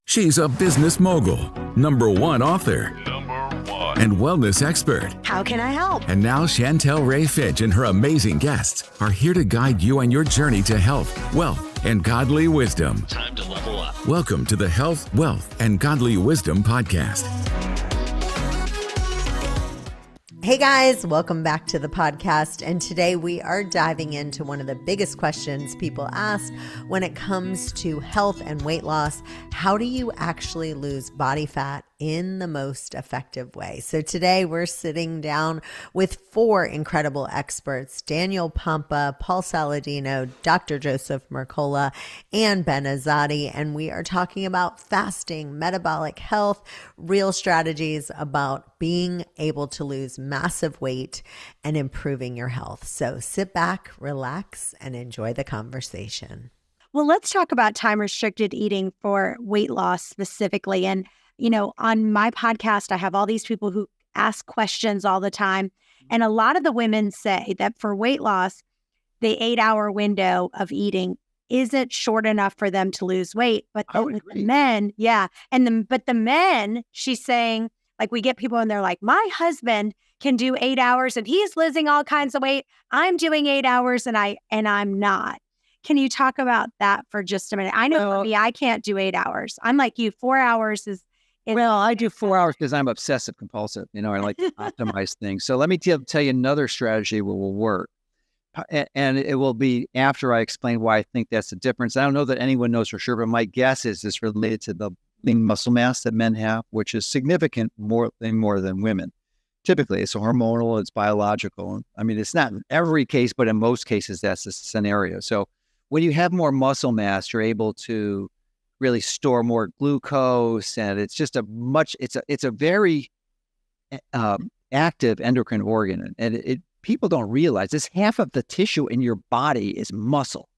She's a business mogul, #1 author, and wellness expert. How can I help? And now Chantel Ray Fitch and her amazing guests are here to guide you on your journey to health, wealth, and godly wisdom. Time to level up. Welcome to the Health, Wealth, and Godly Wisdom podcast. Hey guys, welcome back to the podcast. And today we are diving into one of the biggest questions people ask when it comes to health and weight loss. How do you actually lose body fat in the most effective way? So today we're sitting down with 4 incredible experts: Daniel Pompa, Paul Saladino, Dr. Joseph Mercola, and Ben Azadi. And we are talking about fasting, metabolic health, real strategies about being able to lose massive weight and improving your health. So sit back, relax, and enjoy the conversation. Well, let's talk about time-restricted eating for weight loss specifically. And, you know, on my podcast, I have all these people who ask questions all the time. And a lot of the women say that for weight loss, the 8-hour window of eating isn't short enough for them to lose weight. But the men, but the men, she's saying, like, we get people and they're like, my husband can do 8 hours and he's losing all kinds of weight. I'm doing 8 hours and I'm not. Can you talk about that for just a minute? I know for me, I can't do 8 hours. I'm like you, 4 hours is. Well, I do 4 hours because I'm obsessive compulsive. You know, I like to optimize things. So let me tell you another strategy that will work. And it will be after I explain why I think that's the difference. I don't know that anyone knows for sure, but my guess is it's related to the lean muscle mass that men have, which is significant more than women. Typically, it's hormonal, it's biological. I mean, it's not in every case, but in most cases, that's the scenario. So when you have more muscle mass, you're able to really store more glucose, and it's just it's a very active endocrine organ. And people don't realize this: half of the tissue in your body is muscle.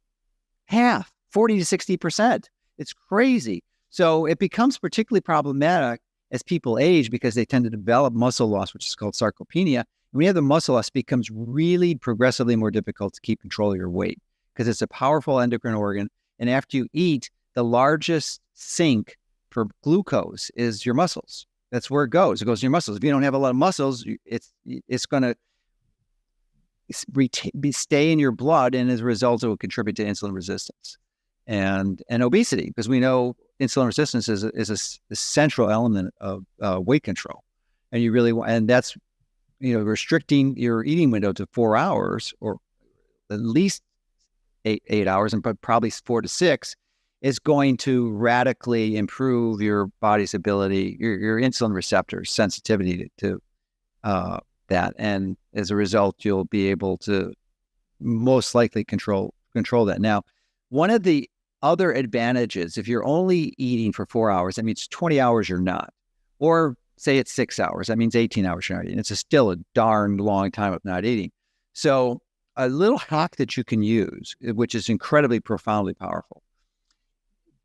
Half, 40 to 60%. It's crazy. So it becomes particularly problematic as people age because they tend to develop muscle loss, which is called sarcopenia. When you have the muscle loss, it becomes really progressively more difficult to keep control of your weight because it's a powerful endocrine organ. And after you eat, the largest sink for glucose is your muscles. That's where it goes. It goes in your muscles. If you don't have a lot of muscles, it's going to stay in your blood, and as a result, it will contribute to insulin resistance and obesity, because we know insulin resistance is a central element of weight control. And you really want, and that's, you know, restricting your eating window to 4 hours or at least eight hours, and probably 4 to 6, is going to radically improve your body's ability, your insulin receptor sensitivity to that. And as a result, you'll be able to most likely control that. Now, one of the other advantages, if you're only eating for 4 hours, that means 20 hours you're not. Or say it's 6 hours, that means 18 hours you're not eating. It's still a darn long time of not eating. So a little hack that you can use, which is incredibly profoundly powerful,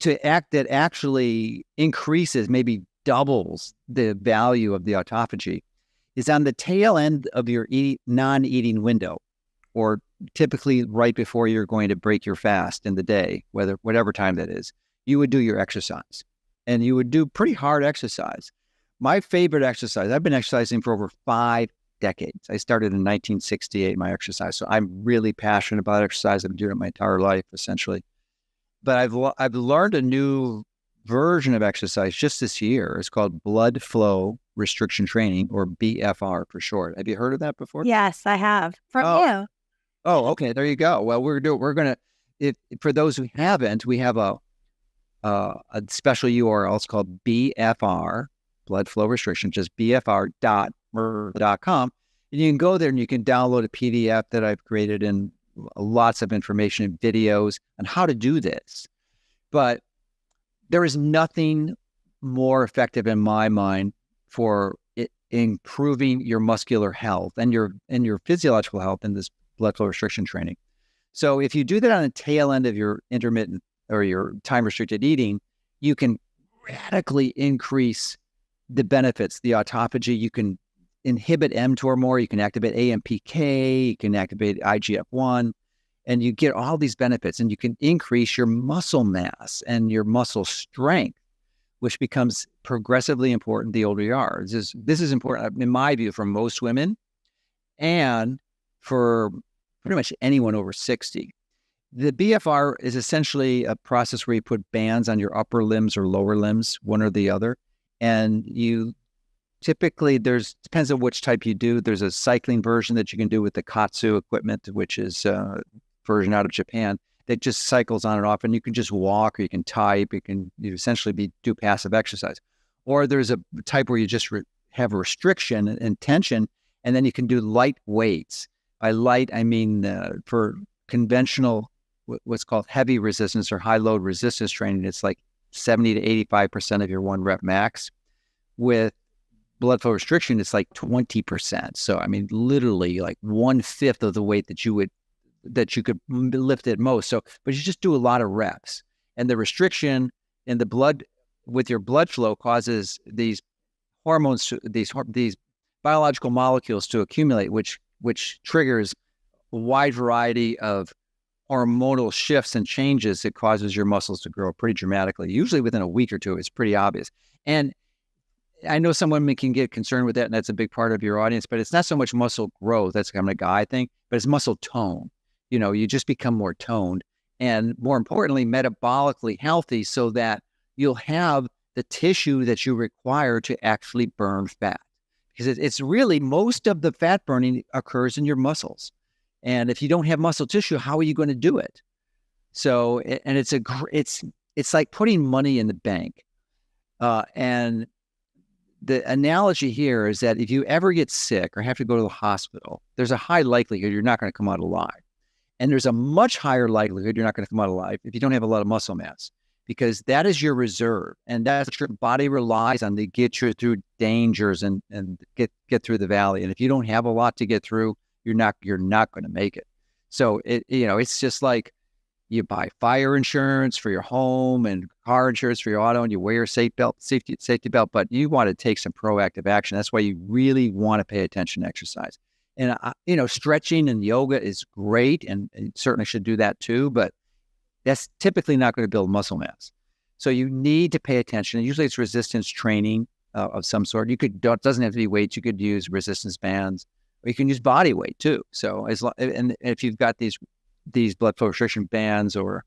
that actually increases, maybe doubles the value of the autophagy, is on the tail end of your non-eating window, or typically right before you're going to break your fast in the day, whatever time that is. You would do your exercise, and you would do pretty hard exercise. My favorite exercise, I've been exercising for over 5 decades. I started in 1968, my exercise. So I'm really passionate about exercise. I've been doing it my entire life, essentially. But I've learned a new version of exercise just this year. It's called blood flow restriction training, or BFR for short. Have you heard of that before? Yes, I have. From you. Oh, okay. There you go. Well, we're going to, for those who haven't, we have a special URL. It's called BFR, blood flow restriction, just bfr.com. And you can go there and you can download a PDF that I've created, and lots of information and videos on how to do this. But there is nothing more effective in my mind for improving your muscular health and your physiological health than this blood flow restriction training. So if you do that on the tail end of your intermittent or your time restricted eating, you can radically increase the benefits, the autophagy. You can inhibit mTOR more, you can activate AMPK, you can activate IGF-1, and you get all these benefits, and you can increase your muscle mass and your muscle strength which becomes progressively important the older you are. This is important, in my view, for most women and for pretty much anyone over 60. The BFR is essentially a process where you put bands on your upper limbs or lower limbs, one or the other. And you typically, depends on which type you do. There's a cycling version that you can do with the Katsu equipment, which is a version out of Japan that just cycles on and off. And you can just walk, or you can type, you essentially do passive exercise. Or there's a type where you just have a restriction and tension, and then you can do light weights. By light, I mean for conventional, what's called heavy resistance or high load resistance training, it's like 70 to 85% of your 1 rep max. With blood flow restriction, it's like 20%. So, I mean, literally like 1/5 of the weight that you could lift at most. So, but you just do a lot of reps, and the restriction in the blood with your blood flow causes these hormones, these biological molecules to accumulate, which triggers a wide variety of hormonal shifts and changes. It causes your muscles to grow pretty dramatically. Usually within a week or two, it's pretty obvious. And I know some women can get concerned with that, and that's a big part of your audience, but it's not so much muscle growth. That's kind of a guy thing, but it's muscle tone. You just become more toned and, more importantly, metabolically healthy, so that you'll have the tissue that you require to actually burn fat. Because it's really, most of the fat burning occurs in your muscles. And if you don't have muscle tissue, how are you going to do it? So, and it's like putting money in the bank. And the analogy here is that if you ever get sick or have to go to the hospital, there's a high likelihood you're not going to come out alive. And there's a much higher likelihood you're not going to come out alive if you don't have a lot of muscle mass, because that is your reserve. And that's what your body relies on to get you through dangers and get through the valley. And if you don't have a lot to get through, you're not going to make it. So it's just like you buy fire insurance for your home and car insurance for your auto, and you wear your safety belt, but you want to take some proactive action. That's why you really want to pay attention to exercise. And stretching and yoga is great, and you certainly should do that too, but that's typically not going to build muscle mass. So you need to pay attention. And usually it's resistance training of some sort. It doesn't have to be weights. You could use resistance bands, or you can use body weight too. So and if you've got these blood flow restriction bands, or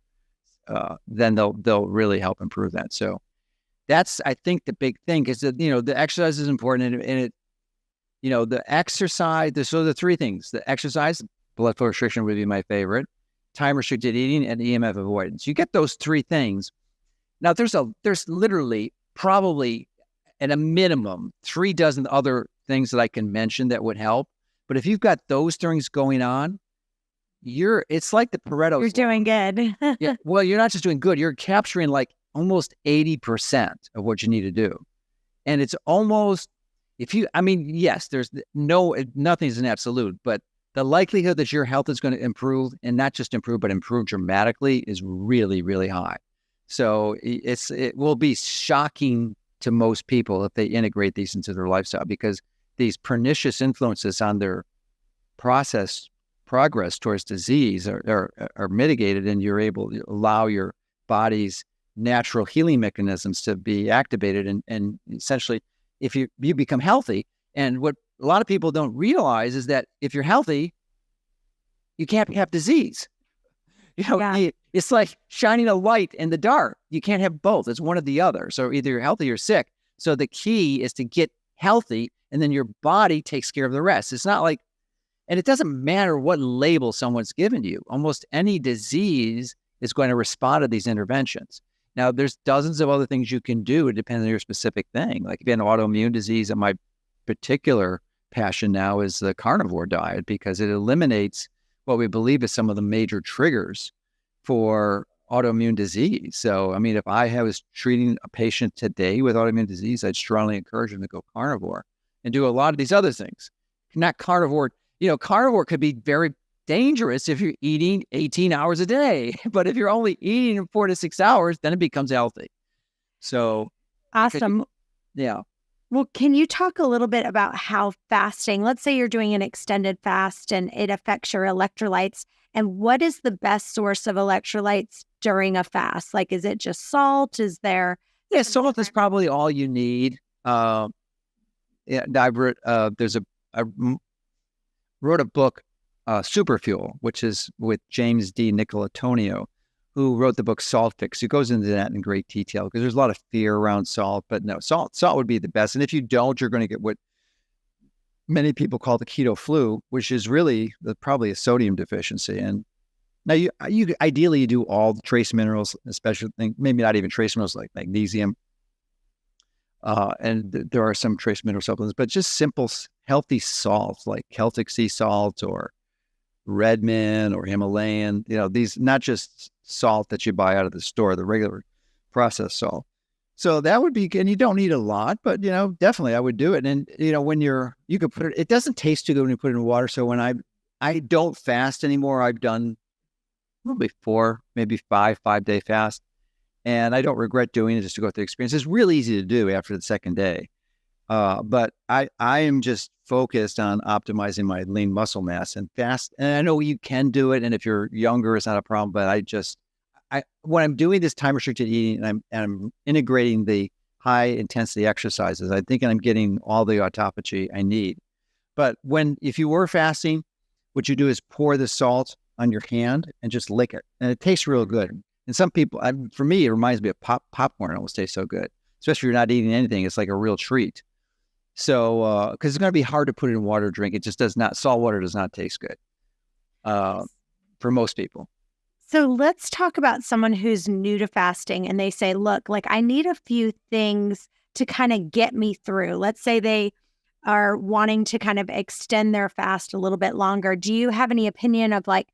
then they'll really help improve that. So that's, I think, the big thing, is that the exercise is important, and it the exercise. So the 3 things: the exercise, blood flow restriction would be my favorite, time restricted eating, and EMF avoidance. You get those 3 things. Now there's literally probably at a minimum 3 dozen other things that I can mention that would help. But if you've got those things going on, it's like the Pareto. You're doing good. Yeah. Well, you're not just doing good. You're capturing like almost 80% of what you need to do. And it's almost, yes, nothing's an absolute, but the likelihood that your health is going to improve, and not just improve, but improve dramatically, is really, really high. So it will be shocking to most people if they integrate these into their lifestyle, because these pernicious influences on their progress towards disease are mitigated, and you're able to allow your body's natural healing mechanisms to be activated. And essentially, if you become healthy, and what a lot of people don't realize is that if you're healthy, you can't have disease. It's like shining a light in the dark. You can't have both. It's one or the other. So either you're healthy or sick. So the key is to get healthy, and then your body takes care of the rest. It's not like, and it doesn't matter what label someone's given you. Almost any disease is going to respond to these interventions. Now, there's dozens of other things you can do. It depends on your specific thing. Like if you have an autoimmune disease, and my particular passion now is the carnivore diet, because it eliminates what we believe is some of the major triggers for autoimmune disease. So, if I was treating a patient today with autoimmune disease, I'd strongly encourage them to go carnivore and do a lot of these other things. Not carnivore. Carnivore could be very dangerous if you're eating 18 hours a day. But if you're only eating 4 to 6 hours, then it becomes healthy. So awesome. Yeah. Well, can you talk a little bit about how fasting, let's say you're doing an extended fast and it affects your electrolytes, and what is the best source of electrolytes during a fast? Like, is it just salt? Is there Yeah, salt is probably all you need. Yeah, I wrote, wrote a book, Superfuel, which is with James D. Nicolatonio, who wrote the book Salt Fix. He goes into that in great detail because there's a lot of fear around salt, but no, salt would be the best. And if you don't, you're going to get what many people call the keto flu, which is really probably a sodium deficiency. And now you ideally you do all the trace minerals, especially maybe not even trace minerals like magnesium. And there are some trace mineral supplements, but just simple healthy salts like Celtic sea salt or Redmond or Himalayan, these, not just salt that you buy out of the store, the regular processed salt. So that would be, and you don't need a lot, but definitely I would do it. And when you could put it doesn't taste too good when you put it in water. So when I don't fast anymore, I've done probably 4, maybe 5-day fast. And I don't regret doing it just to go through the experience. It's really easy to do after the second day. But I am just focused on optimizing my lean muscle mass and fast. And I know you can do it. And if you're younger, it's not a problem. But when I'm doing this time restricted eating and I'm integrating the high intensity exercises, I think I'm getting all the autophagy I need. But if you were fasting, what you do is pour the salt on your hand and just lick it. And it tastes real good. And some people, for me, it reminds me of popcorn. It almost tastes so good, especially if you're not eating anything. It's like a real treat. So, because it's going to be hard to put it in water to drink. It just does not, salt water does not taste good for most people. So let's talk about someone who's new to fasting and they say, look, like I need a few things to kind of get me through. Let's say they are wanting to kind of extend their fast a little bit longer. Do you have any opinion of like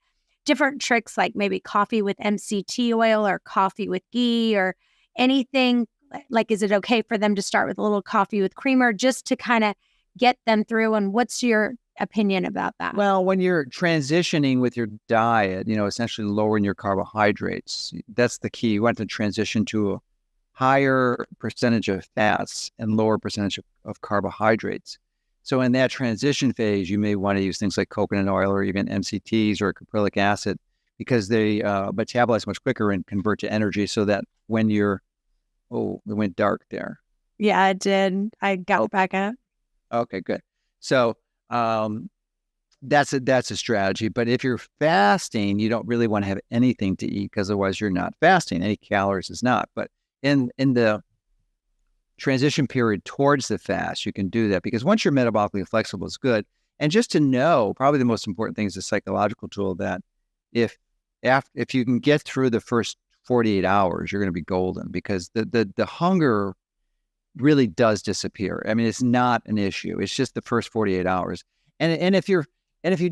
different tricks, like maybe coffee with MCT oil or coffee with ghee or anything? Like, is it okay for them to start with a little coffee with creamer just to kind of get them through? And what's your opinion about that? Well, when you're transitioning with your diet, essentially lowering your carbohydrates, that's the key. You want to transition to a higher percentage of fats and lower percentage of carbohydrates. So in that transition phase, you may want to use things like coconut oil or even MCTs or caprylic acid because they metabolize much quicker and convert to energy so that when you're, it went dark there. Yeah, it did. I got back up. Okay, good. So that's a strategy. But if you're fasting, you don't really want to have anything to eat because otherwise you're not fasting. Any calories is not. But in the transition period towards the fast, you can do that because once you're metabolically flexible, it's good. And just to know, probably the most important thing is a psychological tool that if you can get through the first 48 hours, you're going to be golden because the hunger really does disappear. I mean, it's not an issue. It's just the first 48 hours. And if you've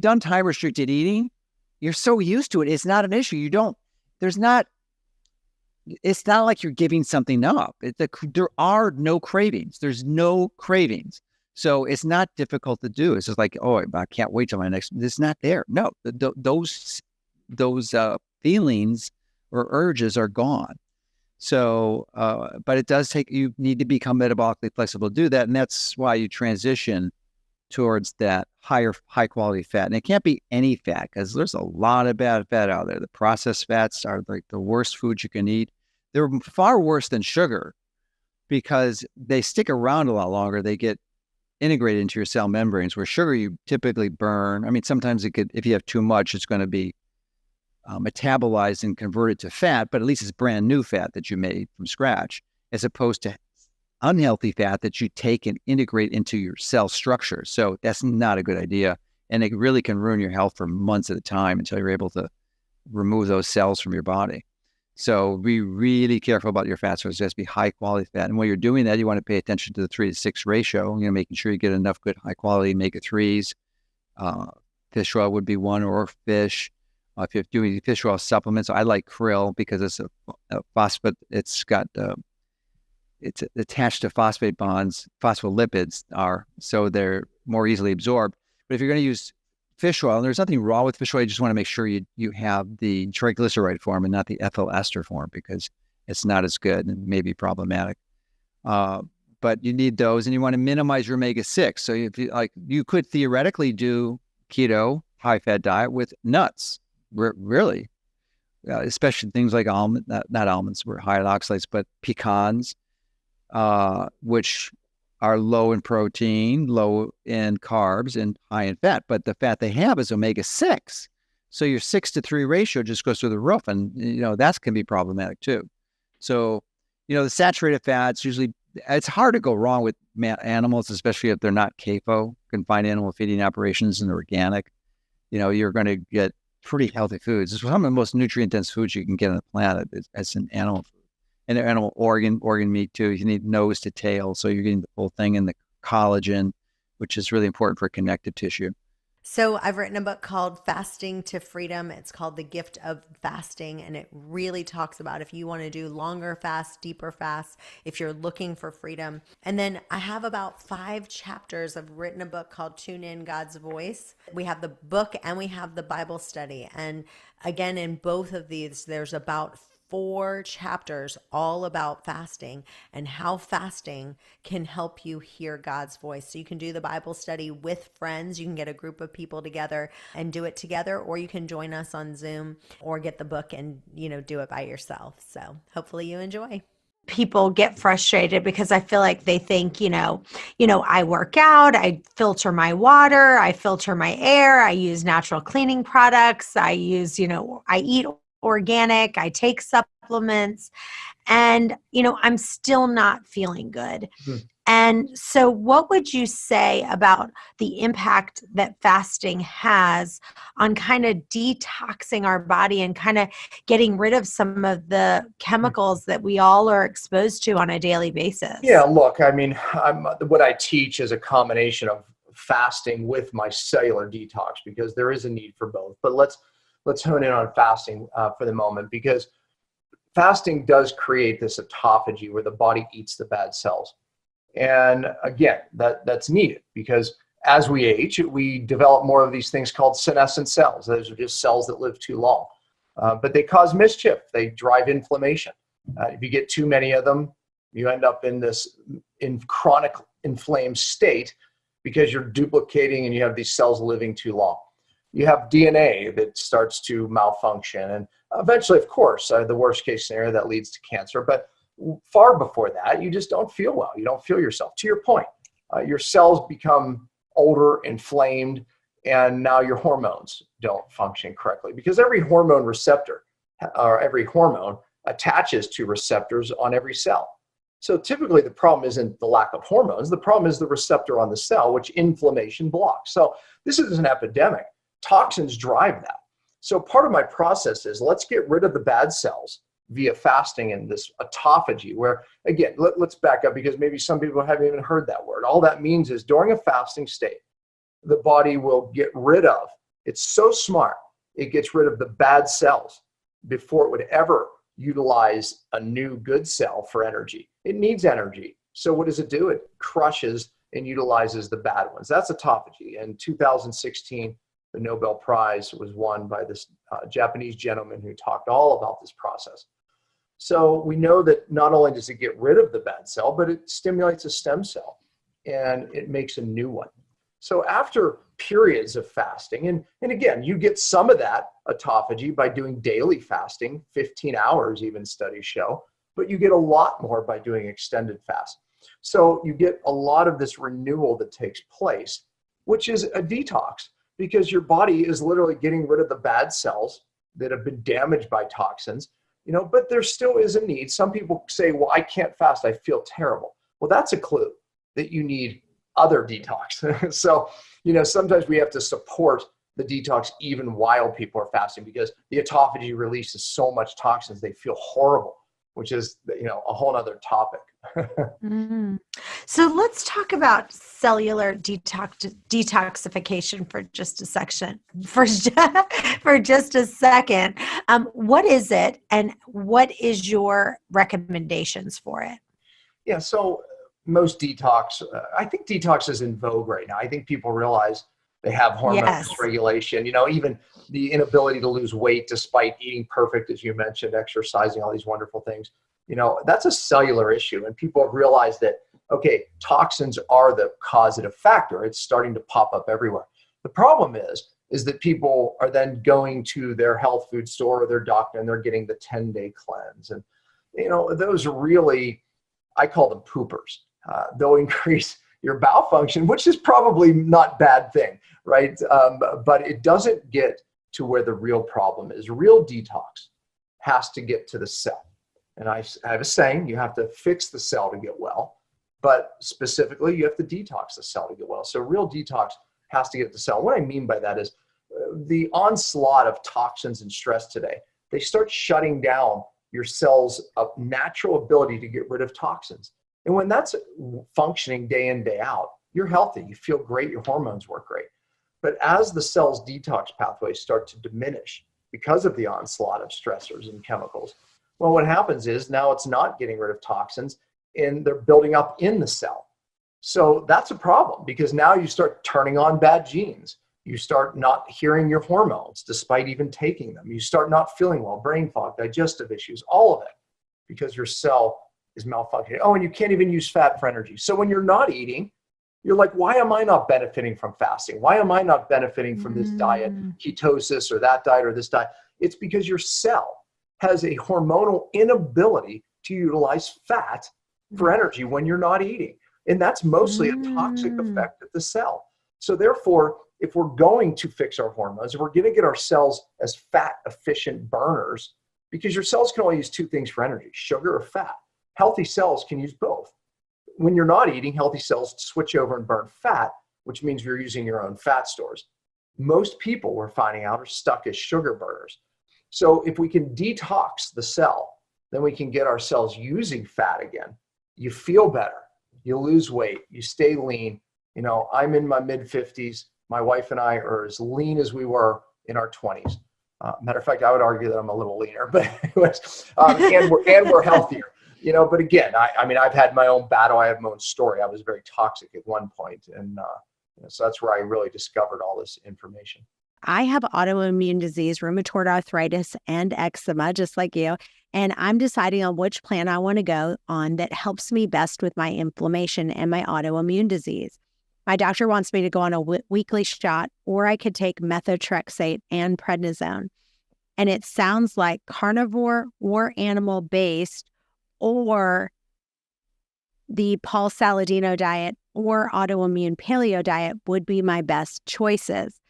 done time restricted eating, you're so used to it. It's not an issue. It's not like you're giving something up. There are no cravings. There's no cravings. So it's not difficult to do. It's just like, I can't wait till my next, it's not there. No, those feelings or urges are gone. So, but it does you need to become metabolically flexible to do that. And that's why you transition towards that high quality fat. And it can't be any fat because there's a lot of bad fat out there. The processed fats are like the worst foods you can eat. They're far worse than sugar because they stick around a lot longer. They get integrated into your cell membranes where sugar you typically burn. I mean, sometimes if you have too much, it's going to be metabolized and converted to fat, but at least it's brand new fat that you made from scratch, as opposed to unhealthy fat that you take and integrate into your cell structure. So that's not a good idea. And it really can ruin your health for months at a time until you're able to remove those cells from your body. So be really careful about your fat sources. It has to be high quality fat. And while you're doing that, you want to pay attention to the 3-to-6 ratio, making sure you get enough good high quality omega-3s. Fish oil would be one, or fish. If you're doing fish oil supplements, I like krill because it's a phosphate. It's attached to phosphate bonds. Phospholipids so they're more easily absorbed. But if you're going to use fish oil, and there's nothing wrong with fish oil, you just want to make sure you have the triglyceride form and not the ethyl ester form because it's not as good and may be problematic. But you need those, and you want to minimize your omega-6. So if you could theoretically do keto high fat diet with nuts. Really, especially things like not almonds, were high in oxalates, but pecans, which are low in protein, low in carbs, and high in fat. But the fat they have is omega-6. So your 6-to-3 ratio just goes through the roof, and that can be problematic too. So, the saturated fats usually, it's hard to go wrong with animals, especially if they're not CAFO, confined animal feeding operations, and organic. You're going to get pretty healthy foods. It's some of the most nutrient-dense foods you can get on the planet as an animal food. And animal organ meat too. You need nose to tail, so you're getting the full thing, and the collagen, which is really important for connective tissue. So I've written a book called Fasting to Freedom. It's called The Gift of Fasting. And it really talks about if you want to do longer fasts, deeper fasts, if you're looking for freedom. And then I have about 5 chapters. I've written a book called Tune In God's Voice. We have the book and we have the Bible study. And again, in both of these, there's about 4 chapters all about fasting and how fasting can help you hear God's voice. So you can do the Bible study with friends. You can get a group of people together and do it together, or you can join us on Zoom or get the book and, do it by yourself. So hopefully you enjoy. People get frustrated because I feel like they think, I work out, I filter my water, I filter my air, I use natural cleaning products, I eat organic, I take supplements, and, I'm still not feeling good. Mm-hmm. And so what would you say about the impact that fasting has on kind of detoxing our body and kind of getting rid of some of the chemicals that we all are exposed to on a daily basis? Yeah, look, what I teach is a combination of fasting with my cellular detox, because there is a need for both. But let's hone in on fasting for the moment, because fasting does create this autophagy where the body eats the bad cells. And again, that's needed, because as we age, we develop more of these things called senescent cells. Those are just cells that live too long, but they cause mischief. They drive inflammation. If you get too many of them, you end up in this chronic inflamed state because you're duplicating and you have these cells living too long. You have DNA that starts to malfunction, and eventually, of course, the worst case scenario, that leads to cancer. But far before that, you just don't feel well. You don't feel yourself. To your point, your cells become older, inflamed, and now your hormones don't function correctly, because every hormone receptor or every hormone attaches to receptors on every cell. So typically the problem isn't the lack of hormones. The problem is the receptor on the cell, which inflammation blocks. So this is an epidemic. Toxins drive that. So part of my process is, let's get rid of the bad cells via fasting and this autophagy, where, again, let's back up, because maybe some people haven't even heard that word. All that means is during a fasting state, the body will get rid of, it's so smart, it gets rid of the bad cells before it would ever utilize a new good cell for energy. It needs energy. So what does it do? It crushes and utilizes the bad ones. That's autophagy. In 2016, the Nobel Prize was won by this Japanese gentleman who talked all about this process. So we know that not only does it get rid of the bad cell, but it stimulates a stem cell and it makes a new one. So after periods of fasting, and again, you get some of that autophagy by doing daily fasting, 15 hours even, studies show, but you get a lot more by doing extended fast. So you get a lot of this renewal that takes place, which is a detox, because your body is literally getting rid of the bad cells that have been damaged by toxins, but there still is a need. Some people say, well, I can't fast, I feel terrible. Well, that's a clue that you need other detox. So, sometimes we have to support the detox even while people are fasting, because the autophagy releases so much toxins, they feel horrible, which is, a whole other topic. Mm-hmm. So let's talk about cellular detoxification for just a section. For just a second, what is it, and what is your recommendations for it? Yeah, so most detox, I think detox is in vogue right now. I think people realize they have hormone dysregulation, even the inability to lose weight despite eating perfect, as you mentioned, exercising, all these wonderful things. That's a cellular issue. And people have realized that, okay, toxins are the causative factor. It's starting to pop up everywhere. The problem is that people are then going to their health food store or their doctor and they're getting the 10-day cleanse. And, those really I call them poopers. They'll increase your bowel function, which is probably not a bad thing, right? But it doesn't get to where the real problem is. Real detox has to get to the cell. And I have a saying, you have to fix the cell to get well, but specifically you have to detox the cell to get well. So real detox has to get to the cell. What I mean by that is the onslaught of toxins and stress today, they start shutting down your cell's natural ability to get rid of toxins. And when that's functioning day in, day out, you're healthy, you feel great, your hormones work great. But as the cell's detox pathways start to diminish because of the onslaught of stressors and chemicals, well, what happens is now it's not getting rid of toxins and they're building up in the cell. So that's a problem because now you start turning on bad genes. You start not hearing your hormones despite even taking them. You start not feeling well, brain fog, digestive issues, all of it because your cell is malfunctioning. Oh, and you can't even use fat for energy. So when you're not eating, you're like, why am I not benefiting from fasting? Why am I not benefiting from this diet, ketosis or that diet or this diet? It's because your cell has a hormonal inability to utilize fat for energy when you're not eating. And that's mostly a toxic effect of the cell. So therefore, if we're going to fix our hormones, if we're going to get our cells as fat efficient burners, because your cells can only use two things for energy, sugar or fat. Healthy cells can use both. When you're not eating, healthy cells switch over and burn fat, which means you're using your own fat stores. Most people, we're finding out, are stuck as sugar burners. So if we can detox the cell, then we can get our cells using fat again. You feel better, you lose weight, you stay lean. You know, I'm in my mid-50s. My wife and I are as lean as we were in our 20s. Matter of fact, I would argue that I'm a little leaner, but anyways, and we're healthier. You know, but again, I mean, I've had my own battle. I have my own story. I was very toxic at one point, and so that's where I really discovered all this information. I have autoimmune disease, rheumatoid arthritis, and eczema, just like you. And I'm deciding on which plan I want to go on that helps me best with my inflammation and my autoimmune disease. My doctor wants me to go on a weekly shot, or I could take methotrexate and prednisone. And it sounds like carnivore or animal-based or the Paul Saladino diet or autoimmune paleo diet would be my best choices.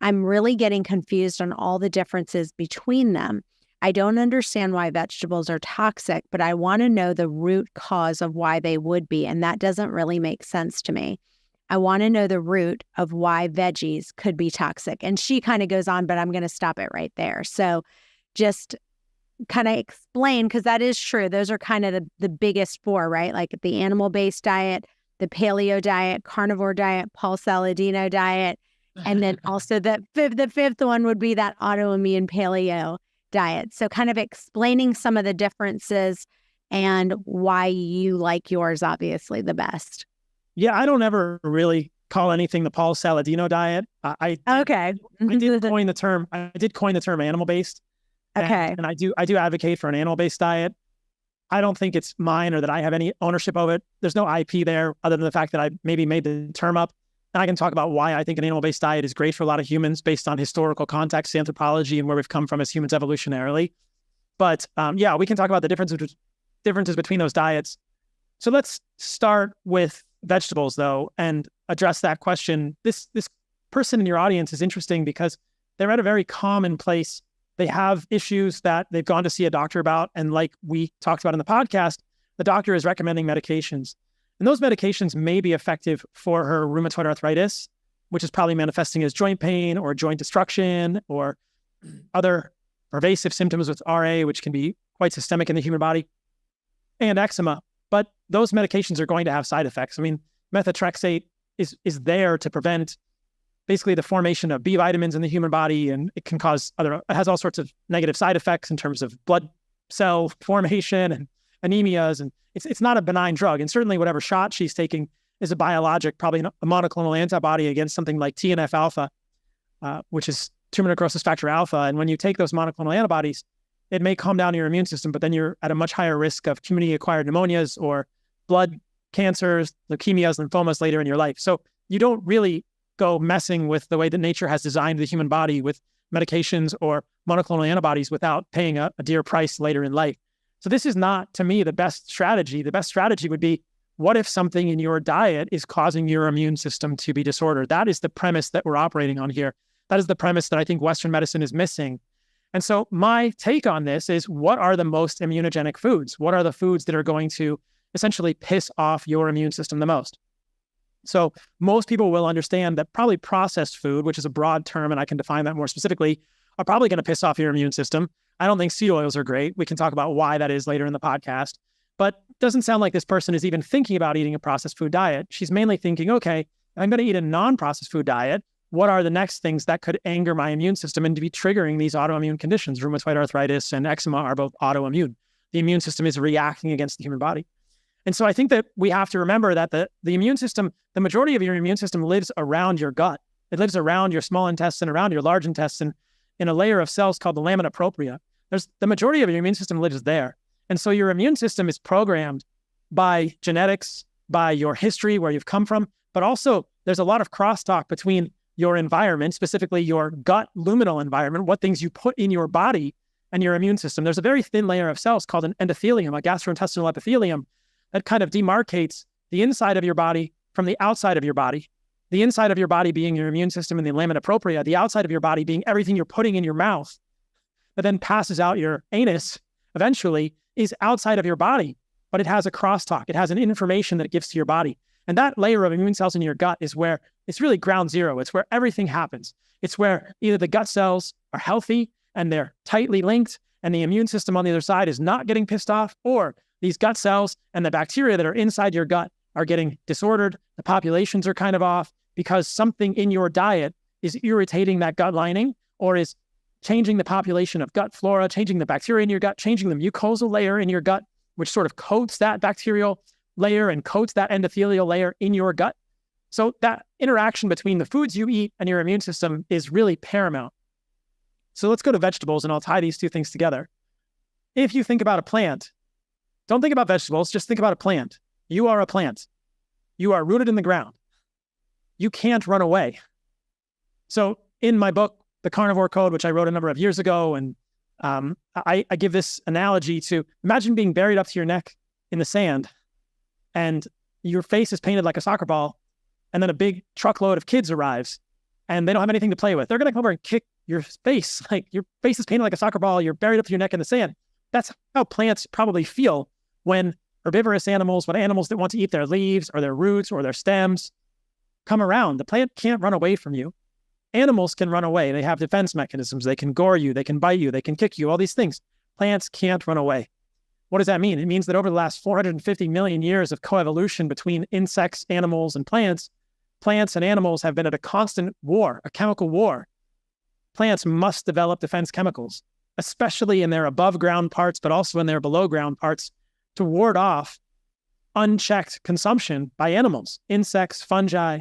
I'm really getting confused on all the differences between them. I don't understand why vegetables are toxic, but I want to know the root cause of why they would be, and that doesn't really make sense to me. I want to know the root of why veggies could be toxic. And she kind of goes on, but I'm going to stop it right there. So just kind of explain, because that is true. Those are kind of the biggest four, right? Like the animal-based diet, the paleo diet, carnivore diet, Paul Saladino diet, and then also the fifth one would be that autoimmune paleo diet. So kind of explaining some of the differences and why you like yours obviously the best. Yeah, I don't ever really call anything the Paul Saladino diet. I did coin the term. I did coin the term animal-based. Okay. And I do advocate for an animal-based diet. I don't think it's mine or that I have any ownership of it. There's no IP there other than the fact that I maybe made the term up. And I can talk about why I think an animal-based diet is great for a lot of humans based on historical context, anthropology, and where we've come from as humans evolutionarily. But yeah, we can talk about the differences between those diets. So let's start with vegetables, though, and address that question. This person in your audience is interesting because they're at a very common place. They have issues that they've gone to see a doctor about. And like we talked about in the podcast, the doctor is recommending medications. And those medications may be effective for her rheumatoid arthritis, which is probably manifesting as joint pain or joint destruction or other pervasive symptoms with RA, which can be quite systemic in the human body, and eczema. But those medications are going to have side effects. I mean, methotrexate is there to prevent basically the formation of B vitamins in the human body, and it can cause it has all sorts of negative side effects in terms of blood cell formation and anemias, and it's not a benign drug. And certainly whatever shot she's taking is a biologic, probably a monoclonal antibody against something like TNF alpha, which is tumor necrosis factor alpha. And when you take those monoclonal antibodies, it may calm down your immune system, but then you're at a much higher risk of community-acquired pneumonias or blood cancers, leukemias, lymphomas later in your life. So you don't really go messing with the way that nature has designed the human body with medications or monoclonal antibodies without paying a dear price later in life. So this is not, to me, the best strategy. The best strategy would be, what if something in your diet is causing your immune system to be disordered? That is the premise that we're operating on here. That is the premise that I think Western medicine is missing. And so my take on this is, what are the most immunogenic foods? What are the foods that are going to essentially piss off your immune system the most? So most people will understand that probably processed food, which is a broad term, and I can define that more specifically, are probably going to piss off your immune system. I don't think seed oils are great. We can talk about why that is later in the podcast. But it doesn't sound like this person is even thinking about eating a processed food diet. She's mainly thinking, okay, I'm going to eat a non-processed food diet. What are the next things that could anger my immune system and to be triggering these autoimmune conditions? Rheumatoid arthritis and eczema are both autoimmune. The immune system is reacting against the human body. And so I think that we have to remember that the immune system, the majority of your immune system lives around your gut. It lives around your small intestine, around your large intestine, in a layer of cells called the lamina propria. The majority of your immune system lives there. And so your immune system is programmed by genetics, by your history, where you've come from, but also there's a lot of crosstalk between your environment, specifically your gut luminal environment, what things you put in your body, and your immune system. There's a very thin layer of cells called an endothelium, a gastrointestinal epithelium, that kind of demarcates the inside of your body from the outside of your body. The inside of your body being your immune system and the lamina propria, the outside of your body being everything you're putting in your mouth that then passes out your anus eventually, is outside of your body, but it has a crosstalk. It has an information that it gives to your body. And that layer of immune cells in your gut is where it's really ground zero. It's where everything happens. It's where either the gut cells are healthy and they're tightly linked and the immune system on the other side is not getting pissed off, or these gut cells and the bacteria that are inside your gut are getting disordered. The populations are kind of off because something in your diet is irritating that gut lining, or is changing the population of gut flora, changing the bacteria in your gut, changing the mucosal layer in your gut, which sort of coats that bacterial layer and coats that endothelial layer in your gut. So that interaction between the foods you eat and your immune system is really paramount. So let's go to vegetables, and I'll tie these two things together. If you think about a plant, don't think about vegetables, just think about a plant. You are a plant. You are rooted in the ground. You can't run away. So in my book, The Carnivore Code, which I wrote a number of years ago, and I give this analogy to, imagine being buried up to your neck in the sand, and your face is painted like a soccer ball, and then a big truckload of kids arrives, and they don't have anything to play with. They're going to come over and kick your face. Like, your face is painted like a soccer ball, you're buried up to your neck in the sand. That's how plants probably feel when herbivorous animals, when animals that want to eat their leaves or their roots or their stems come around. The plant can't run away from you. Animals can run away. They have defense mechanisms. They can gore you. They can bite you. They can kick you, all these things. Plants can't run away. What does that mean? It means that over the last 450 million years of coevolution between insects, animals, and plants and animals have been at a constant war, a chemical war. Plants must develop defense chemicals, especially in their above ground parts, but also in their below ground parts, to ward off unchecked consumption by animals, insects, fungi,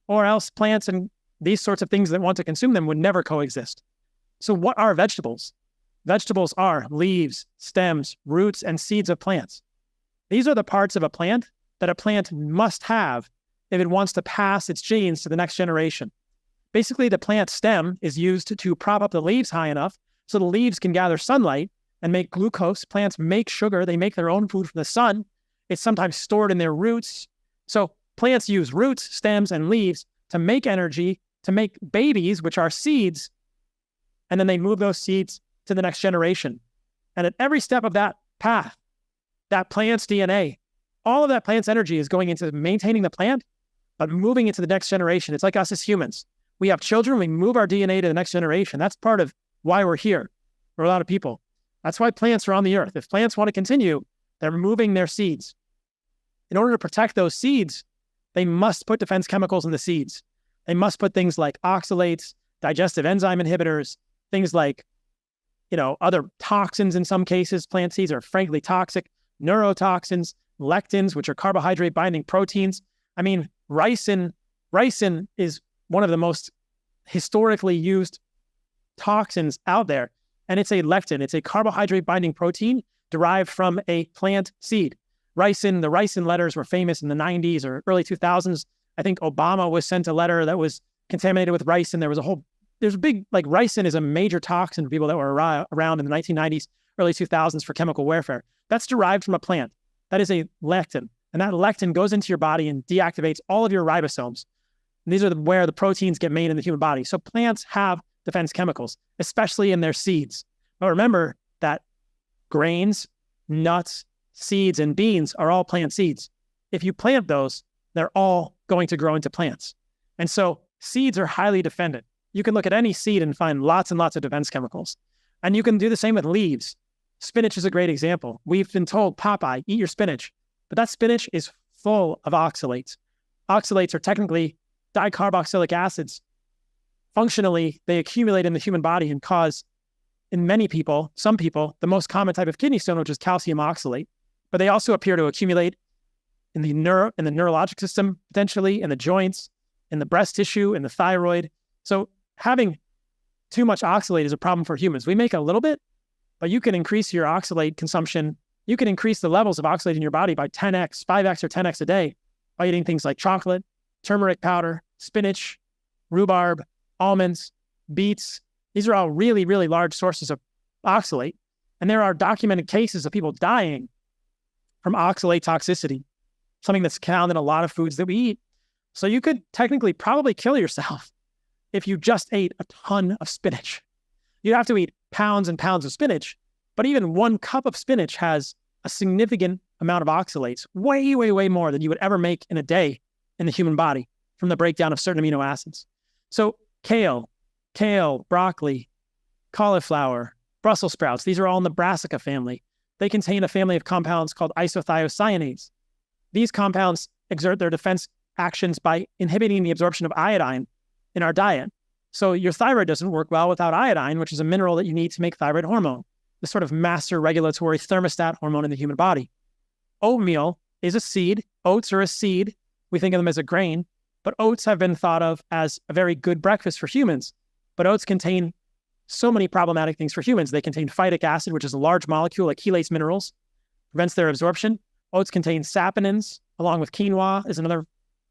or else plants and these sorts of things that want to consume them would never coexist. So what are vegetables? Vegetables are leaves, stems, roots, and seeds of plants. These are the parts of a plant that a plant must have if it wants to pass its genes to the next generation. Basically, the plant stem is used to prop up the leaves high enough so the leaves can gather sunlight and make glucose. Plants make sugar. They make their own food from the sun. It's sometimes stored in their roots. So plants use roots, stems, and leaves to make energy, to make babies, which are seeds, and then they move those seeds to the next generation. And at every step of that path, that plant's DNA, all of that plant's energy is going into maintaining the plant, but moving it to the next generation. It's like us as humans. We have children, we move our DNA to the next generation. That's part of why we're here for a lot of people. That's why plants are on the earth. If plants want to continue, they're moving their seeds. In order to protect those seeds, they must put defense chemicals in the seeds. They must put things like oxalates, digestive enzyme inhibitors, things like, other toxins in some cases. Plant seeds are frankly toxic, neurotoxins, lectins, which are carbohydrate binding proteins. I mean, ricin is one of the most historically used toxins out there. And it's a lectin. It's a carbohydrate binding protein derived from a plant seed. Ricin, the ricin letters were famous in the 90s or early 2000s. I think Obama was sent a letter that was contaminated with ricin. There's a big, ricin is a major toxin for people that were around in the 1990s. early 2000s for chemical warfare. That's derived from a plant. That is a lectin. And that lectin goes into your body and deactivates all of your ribosomes. And these are where the proteins get made in the human body. So plants have defense chemicals, especially in their seeds. But remember that grains, nuts, seeds, and beans are all plant seeds. If you plant those, they're all going to grow into plants. And so seeds are highly defended. You can look at any seed and find lots and lots of defense chemicals. And you can do the same with leaves. Spinach is a great example. We've been told, Popeye, eat your spinach. But that spinach is full of oxalates. Oxalates are technically dicarboxylic acids. Functionally, they accumulate in the human body and cause, in many people, some people, the most common type of kidney stone, which is calcium oxalate. But they also appear to accumulate in the neurologic system, potentially, in the joints, in the breast tissue, in the thyroid. So having too much oxalate is a problem for humans. We make a little bit, but you can increase your oxalate consumption. You can increase the levels of oxalate in your body by 10x, 5x, or 10x a day by eating things like chocolate, turmeric powder, spinach, rhubarb, almonds, beets. These are all really, really large sources of oxalate. And there are documented cases of people dying from oxalate toxicity, something that's found in a lot of foods that we eat. So you could technically probably kill yourself if you just ate a ton of spinach. You'd have to eat pounds and pounds of spinach, but even 1 cup of spinach has a significant amount of oxalates, way, way, way more than you would ever make in a day in the human body from the breakdown of certain amino acids. So kale, broccoli, cauliflower, Brussels sprouts, these are all in the brassica family. They contain a family of compounds called isothiocyanates. These compounds exert their defense actions by inhibiting the absorption of iodine in our diet. So your thyroid doesn't work well without iodine, which is a mineral that you need to make thyroid hormone, the sort of master regulatory thermostat hormone in the human body. Oatmeal is a seed. Oats are a seed. We think of them as a grain, but oats have been thought of as a very good breakfast for humans. But oats contain so many problematic things for humans. They contain phytic acid, which is a large molecule that chelates minerals, prevents their absorption. Oats contain saponins, along with quinoa is another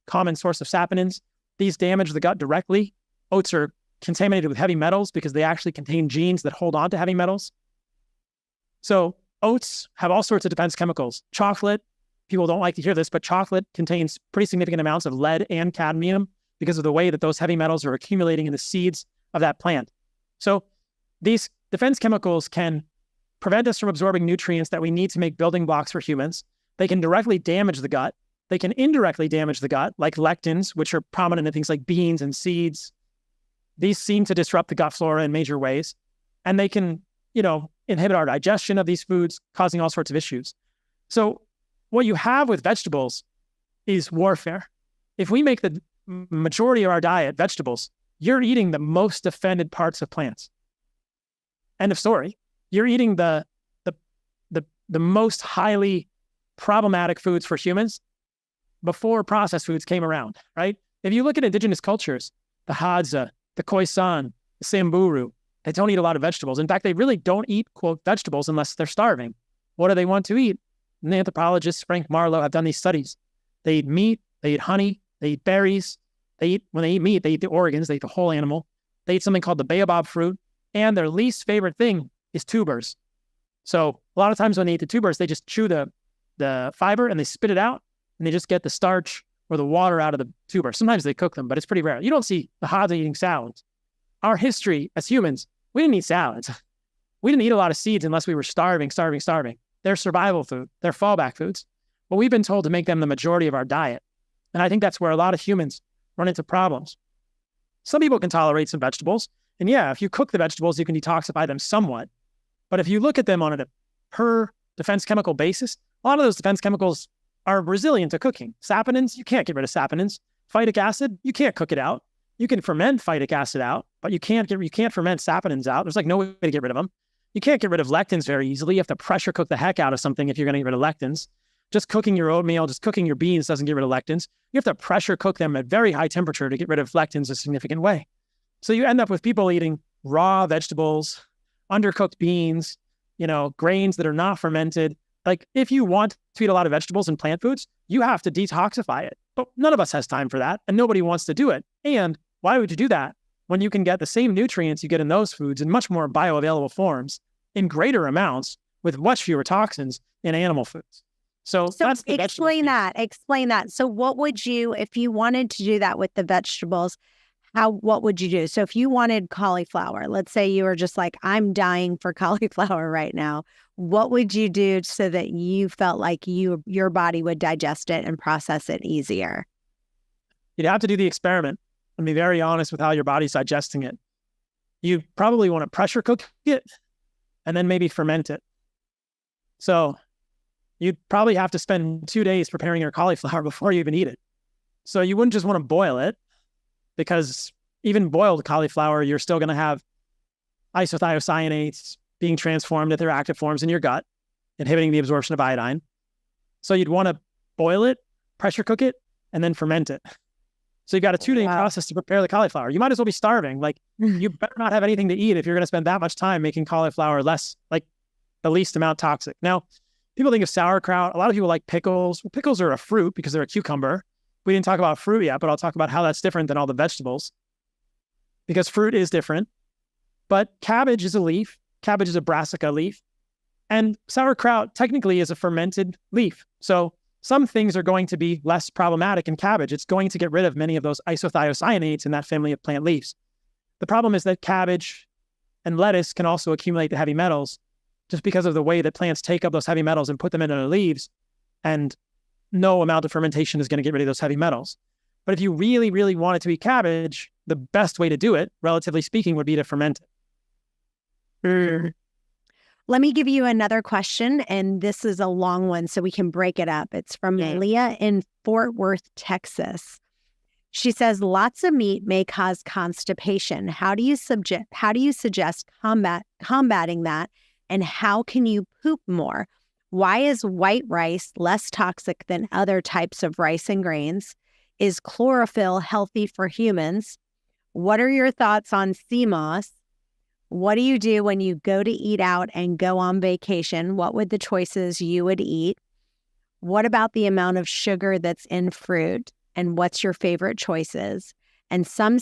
common source of saponins. These damage the gut directly. Oats are contaminated with heavy metals because they actually contain genes that hold on to heavy metals. So oats have all sorts of defense chemicals. Chocolate, people don't like to hear this, but chocolate contains pretty significant amounts of lead and cadmium because of the way that those heavy metals are accumulating in the seeds of that plant. So these defense chemicals can prevent us from absorbing nutrients that we need to make building blocks for humans. They can directly damage the gut. They can indirectly damage the gut, like lectins, which are prominent in things like beans and seeds. These seem to disrupt the gut flora in major ways. And they can, inhibit our digestion of these foods, causing all sorts of issues. So what you have with vegetables is warfare. If we make the majority of our diet vegetables, you're eating the most defended parts of plants. End of story. You're eating the most highly problematic foods for humans before processed foods came around, right? If you look at indigenous cultures, the Hadza, the Khoisan, the Samburu, they don't eat a lot of vegetables. In fact, they really don't eat, quote, vegetables unless they're starving. What do they want to eat? And the anthropologists, Frank Marlowe, have done these studies. They eat meat, they eat honey, they eat berries. When they eat meat, they eat the organs, they eat the whole animal. They eat something called the baobab fruit. And their least favorite thing is tubers. So a lot of times when they eat the tubers, they just chew the fiber and they spit it out and they just get the starch or the water out of the tuber. Sometimes they cook them, but it's pretty rare. You don't see the Hadza eating salads. Our history as humans, we didn't eat salads. We didn't eat a lot of seeds unless we were starving. They're survival food. They're fallback foods. But we've been told to make them the majority of our diet. And I think that's where a lot of humans run into problems. Some people can tolerate some vegetables. And yeah, if you cook the vegetables, you can detoxify them somewhat. But if you look at them on a per defense chemical basis, a lot of those defense chemicals are resilient to cooking. Saponins, you can't get rid of saponins. Phytic acid, you can't cook it out. You can ferment phytic acid out, but you can't ferment saponins out. There's no way to get rid of them. You can't get rid of lectins very easily. You have to pressure cook the heck out of something if you're going to get rid of lectins. Just cooking your oatmeal, just cooking your beans doesn't get rid of lectins. You have to pressure cook them at very high temperature to get rid of lectins a significant way. So you end up with people eating raw vegetables, undercooked beans, grains that are not fermented. If you want to eat a lot of vegetables and plant foods, you have to detoxify it. But none of us has time for that, and nobody wants to do it. And why would you do that when you can get the same nutrients you get in those foods in much more bioavailable forms in greater amounts with much fewer toxins in animal foods. So that's the explain that. So what would you, if you wanted to do that with the vegetables, what would you do? So if you wanted cauliflower, let's say you were just like, I'm dying for cauliflower right now. What would you do so that you felt like your body would digest it and process it easier? You'd have to do the experiment and be very honest with how your body's digesting it. You probably want to pressure cook it and then maybe ferment it. So you'd probably have to spend 2 days preparing your cauliflower before you even eat it. So you wouldn't just want to boil it, because even boiled cauliflower, you're still going to have isothiocyanates being transformed into their active forms in your gut, inhibiting the absorption of iodine. So you'd want to boil it, pressure cook it, and then ferment it. So you've got a 2-day process to prepare the cauliflower. You might as well be starving. Like, you better not have anything to eat if you're going to spend that much time making cauliflower less, like the least amount toxic. Now, people think of sauerkraut. A lot of people like pickles. Well, pickles are a fruit because they're a cucumber. We didn't talk about fruit yet, but I'll talk about how that's different than all the vegetables, because fruit is different. But cabbage is a leaf. Cabbage is a brassica leaf. And sauerkraut technically is a fermented leaf. So some things are going to be less problematic in cabbage. It's going to get rid of many of those isothiocyanates in that family of plant leaves. The problem is that cabbage and lettuce can also accumulate the heavy metals just because of the way that plants take up those heavy metals and put them into their leaves. And no amount of fermentation is going to get rid of those heavy metals. But if you really, really wanted to eat cabbage, the best way to do it, relatively speaking, would be to ferment it. Let me give you another question, and this is a long one, so we can break it up. It's from Leah in Fort Worth, Texas. She says, lots of meat may cause constipation. How do you suggest combating that, and how can you poop more? Why is white rice less toxic than other types of rice and grains? Is chlorophyll healthy for humans? What are your thoughts on sea moss? What do you do when you go to eat out and go on vacation? What would the choices you would eat? What about the amount of sugar that's in fruit? And what's your favorite choices? And some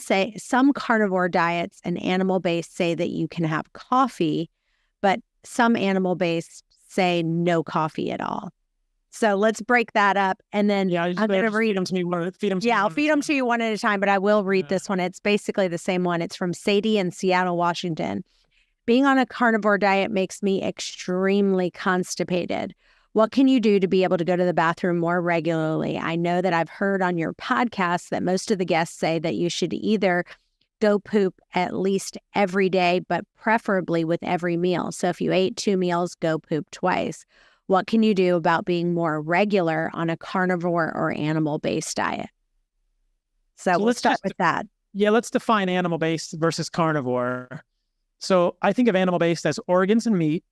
carnivore diets and animal-based say that you can have coffee, but some animal-based say no coffee at all. So let's break that up, and then I'm going to read them to me. I'll feed them to you one at a time, but I will read this one. It's basically the same one. It's from Sadie in Seattle, Washington. Being on a carnivore diet makes me extremely constipated. What can you do to be able to go to the bathroom more regularly? I know that I've heard on your podcast that most of the guests say that you should either go poop at least every day, but preferably with every meal. So if you ate 2 meals, go poop twice. What can you do about being more regular on a carnivore or animal-based diet? So let's start with that. Yeah, let's define animal-based versus carnivore. So I think of animal-based as organs and meat,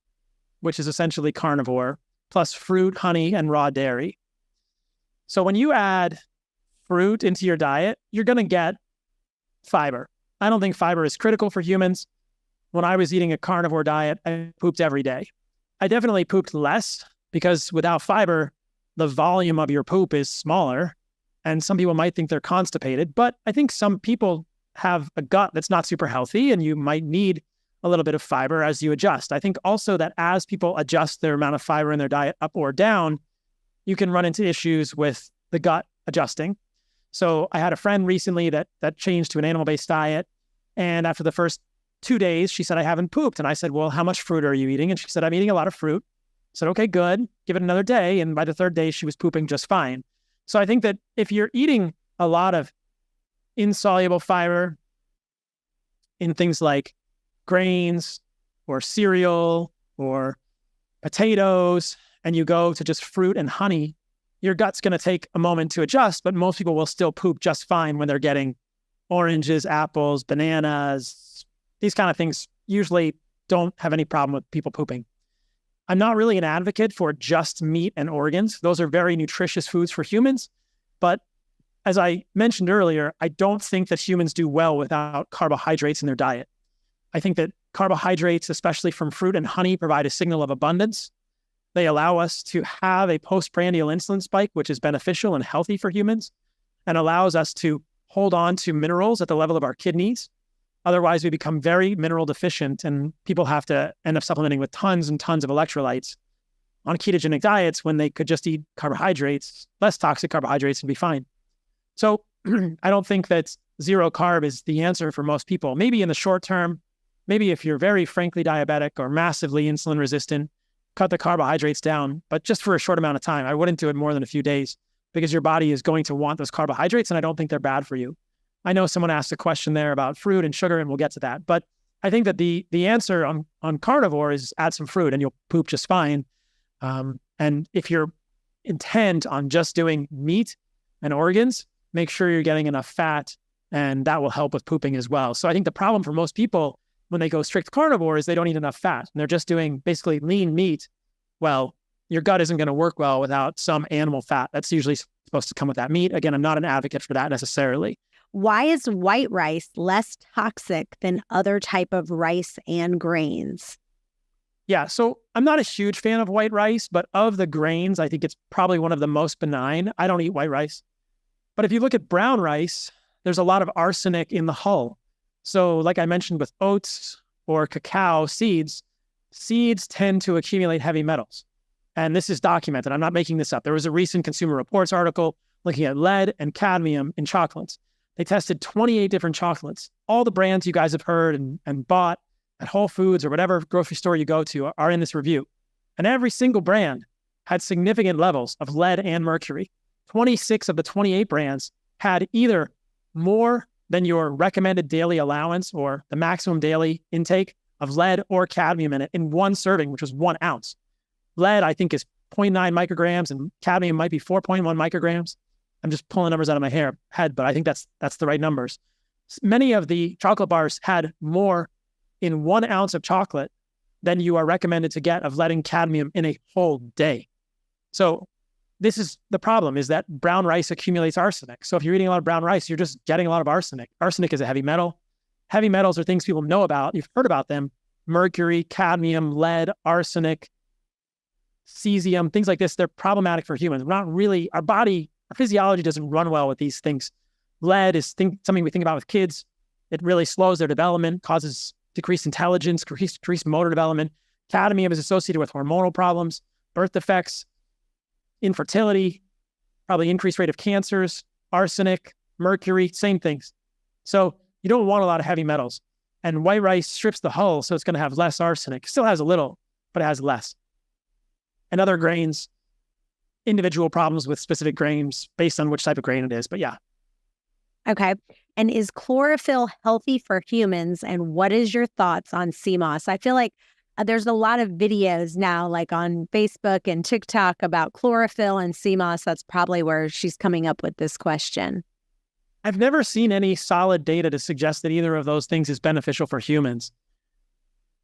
which is essentially carnivore, plus fruit, honey, and raw dairy. So when you add fruit into your diet, you're going to get fiber. I don't think fiber is critical for humans. When I was eating a carnivore diet, I pooped every day. I definitely pooped less because without fiber, the volume of your poop is smaller. And some people might think they're constipated, but I think some people have a gut that's not super healthy, and you might need a little bit of fiber as you adjust. I think also that as people adjust their amount of fiber in their diet up or down, you can run into issues with the gut adjusting. So I had a friend recently that changed to an animal-based diet. And after the first 2 days, she said, I haven't pooped. And I said, well, how much fruit are you eating? And she said, I'm eating a lot of fruit. I said, okay, good. Give it another day. And by the 3rd day, she was pooping just fine. So I think that if you're eating a lot of insoluble fiber in things like grains or cereal or potatoes, and you go to just fruit and honey, your gut's going to take a moment to adjust, but most people will still poop just fine when they're getting oranges, apples, bananas. These kind of things usually don't have any problem with people pooping. I'm not really an advocate for just meat and organs. Those are very nutritious foods for humans. But as I mentioned earlier, I don't think that humans do well without carbohydrates in their diet. I think that carbohydrates, especially from fruit and honey, provide a signal of abundance. They allow us to have a postprandial insulin spike, which is beneficial and healthy for humans, and allows us to hold on to minerals at the level of our kidneys. Otherwise, we become very mineral deficient, and people have to end up supplementing with tons and tons of electrolytes on ketogenic diets when they could just eat carbohydrates, less toxic carbohydrates, and be fine. So I don't think that zero carb is the answer for most people. Maybe in the short term, maybe if you're very frankly diabetic or massively insulin resistant, cut the carbohydrates down, but just for a short amount of time. I wouldn't do it more than a few days because your body is going to want those carbohydrates, and I don't think they're bad for you. I know someone asked a question there about fruit and sugar, and we'll get to that. But I think that the answer on carnivore is add some fruit and you'll poop just fine. And if you're intent on just doing meat and organs, make sure you're getting enough fat, and that will help with pooping as well. So I think the problem for most people when they go strict carnivore is they don't eat enough fat, and they're just doing basically lean meat. Well, your gut isn't going to work well without some animal fat. That's usually supposed to come with that meat. Again, I'm not an advocate for that necessarily. Why is white rice less toxic than other type of rice and grains? Yeah, so I'm not a huge fan of white rice, but of the grains, I think it's probably one of the most benign. I don't eat white rice. But if you look at brown rice, there's a lot of arsenic in the hull. So like I mentioned with oats or cacao seeds tend to accumulate heavy metals. And this is documented. I'm not making this up. There was a recent Consumer Reports article looking at lead and cadmium in chocolates. They tested 28 different chocolates. All the brands you guys have heard and bought at Whole Foods or whatever grocery store you go to are in this review. And every single brand had significant levels of lead and mercury. 26 of the 28 brands had either more than your recommended daily allowance or the maximum daily intake of lead or cadmium in it in one serving, which was 1 ounce. Lead, I think, is 0.9 micrograms and cadmium might be 4.1 micrograms. I'm just pulling numbers out of my head, but I think that's the right numbers. Many of the chocolate bars had more in 1 ounce of chocolate than you are recommended to get of lead and cadmium in a whole day. So this is the problem, is that brown rice accumulates arsenic. So if you're eating a lot of brown rice, you're just getting a lot of arsenic. Arsenic is a heavy metal. Heavy metals are things people know about. You've heard about them. Mercury, cadmium, lead, arsenic, cesium, things like this. They're problematic for humans. We're not really, our physiology doesn't run well with these things. Lead is something we think about with kids. It really slows their development, causes decreased intelligence, decreased motor development. Cadmium is associated with hormonal problems, birth defects, infertility, probably increased rate of cancers. Arsenic, mercury, same things. So you don't want a lot of heavy metals. And white rice strips the hull, so it's going to have less arsenic. Still has a little, but it has less. And other grains, individual problems with specific grains based on which type of grain it is. But yeah. Okay. And is chlorophyll healthy for humans? And what is your thoughts on CMOS? I feel like there's a lot of videos now, like on Facebook and TikTok, about chlorophyll and CMOS. That's probably where she's coming up with this question. I've never seen any solid data to suggest that either of those things is beneficial for humans.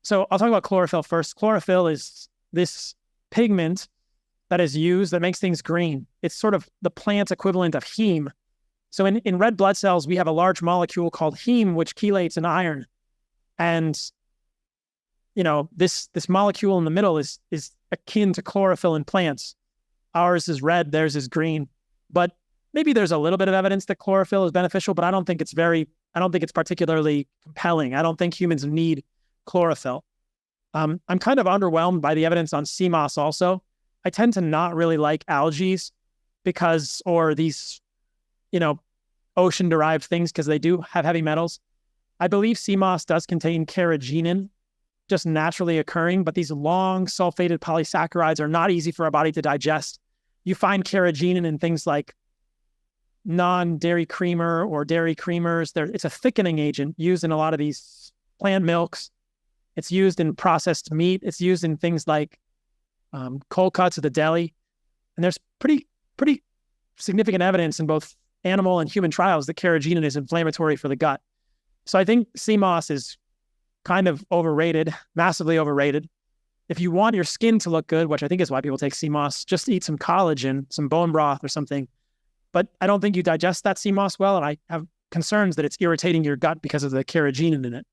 So I'll talk about chlorophyll first. Chlorophyll is this pigment that is used that makes things green. It's sort of the plant's equivalent of heme. So in red blood cells, we have a large molecule called heme, which chelates in iron. And, you know, this molecule in the middle is akin to chlorophyll in plants. Ours is red, theirs is green. But maybe there's a little bit of evidence that chlorophyll is beneficial, but I don't think it's particularly compelling. I don't think humans need chlorophyll. I'm kind of underwhelmed by the evidence on CMOS also. I tend to not really like algae or these, ocean-derived things, because they do have heavy metals. I believe CMOS does contain carrageenan, just naturally occurring, but these long sulfated polysaccharides are not easy for our body to digest. You find carrageenan in things like non-dairy creamer or dairy creamers. It's a thickening agent used in a lot of these plant milks. It's used in processed meat. It's used in things like cold cuts at the deli. And there's pretty significant evidence in both animal and human trials that carrageenan is inflammatory for the gut. So I think CMOS is kind of overrated, massively overrated. If you want your skin to look good, which I think is why people take CMOS, just eat some collagen, some bone broth or something. But I don't think you digest that CMOS well, and I have concerns that it's irritating your gut because of the carrageenan in it.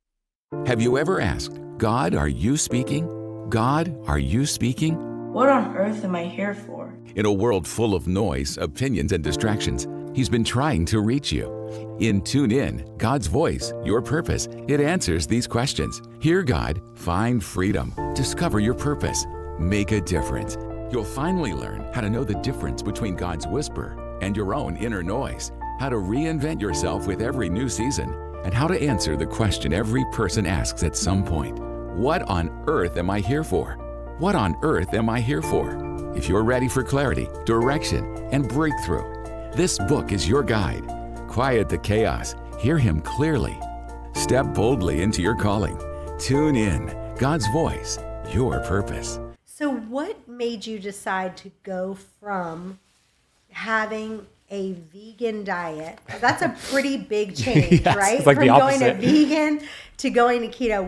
Have you ever asked, God, are you speaking? God, are you speaking? What on earth am I here for? In a world full of noise, opinions, and distractions, He's been trying to reach you. In Tune In, God's Voice, Your Purpose, it answers these questions. Hear God, find freedom, discover your purpose, make a difference. You'll finally learn how to know the difference between God's whisper and your own inner noise, how to reinvent yourself with every new season, and how to answer the question every person asks at some point. What on earth am I here for? What on earth am I here for? If you're ready for clarity, direction, and breakthrough, this book is your guide. Quiet the chaos. Hear Him clearly. Step boldly into your calling. Tune in. God's Voice, Your Purpose. So what made you decide to go from having a vegan diet? 'Cause that's a pretty big change, Yes, right? it's like From the going to opposite. vegan to going to keto.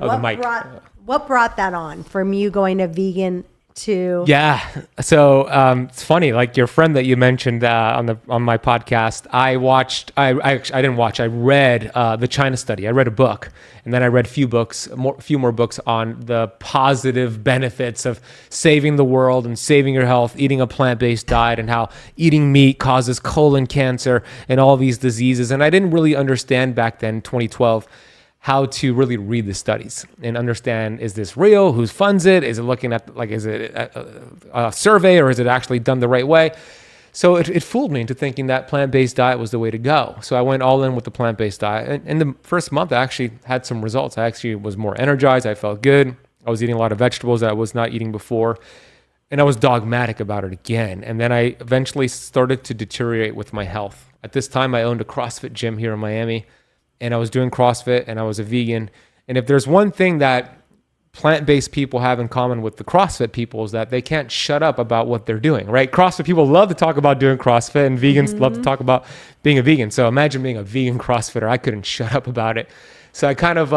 What brought that on from you going to vegan to? Yeah. So it's funny, like your friend that you mentioned on my podcast, I read the China study. I read a book, and then I read a few more books on the positive benefits of saving the world and saving your health, eating a plant-based diet, and how eating meat causes colon cancer and all these diseases. And I didn't really understand back then, 2012, how to really read the studies and understand, is this real? Who funds it? Is it looking at, is it a survey, or is it actually done the right way? So it fooled me into thinking that plant-based diet was the way to go. So I went all in with the plant-based diet. And in the first month, I actually had some results. I actually was more energized. I felt good. I was eating a lot of vegetables that I was not eating before. And I was dogmatic about it again. And then I eventually started to deteriorate with my health. At this time, I owned a CrossFit gym here in Miami, and I was doing CrossFit, and I was a vegan. And if there's one thing that plant-based people have in common with the CrossFit people, is that they can't shut up about what they're doing, right? CrossFit people love to talk about doing CrossFit, and vegans love to talk about being a vegan. So imagine being a vegan CrossFitter. I couldn't shut up about it. So I kind of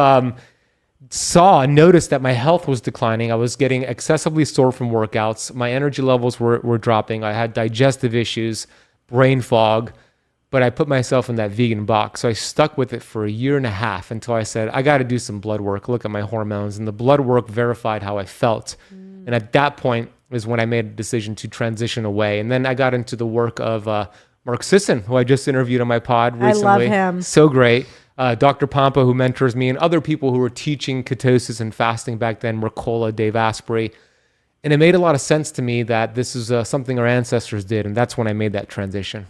noticed that my health was declining. I was getting excessively sore from workouts. My energy levels were dropping. I had digestive issues, brain fog. But I put myself in that vegan box. So I stuck with it for 1.5 years until I said, I got to do some blood work, look at my hormones. And the blood work verified how I felt. And at that point is when I made a decision to transition away. And then I got into the work of Mark Sisson, who I just interviewed on my pod recently. I love him. So great. Dr. Pompa, who mentors me, and other people who were teaching ketosis and fasting back then, Mercola, Dave Asprey. And it made a lot of sense to me that this is something our ancestors did. And that's when I made that transition.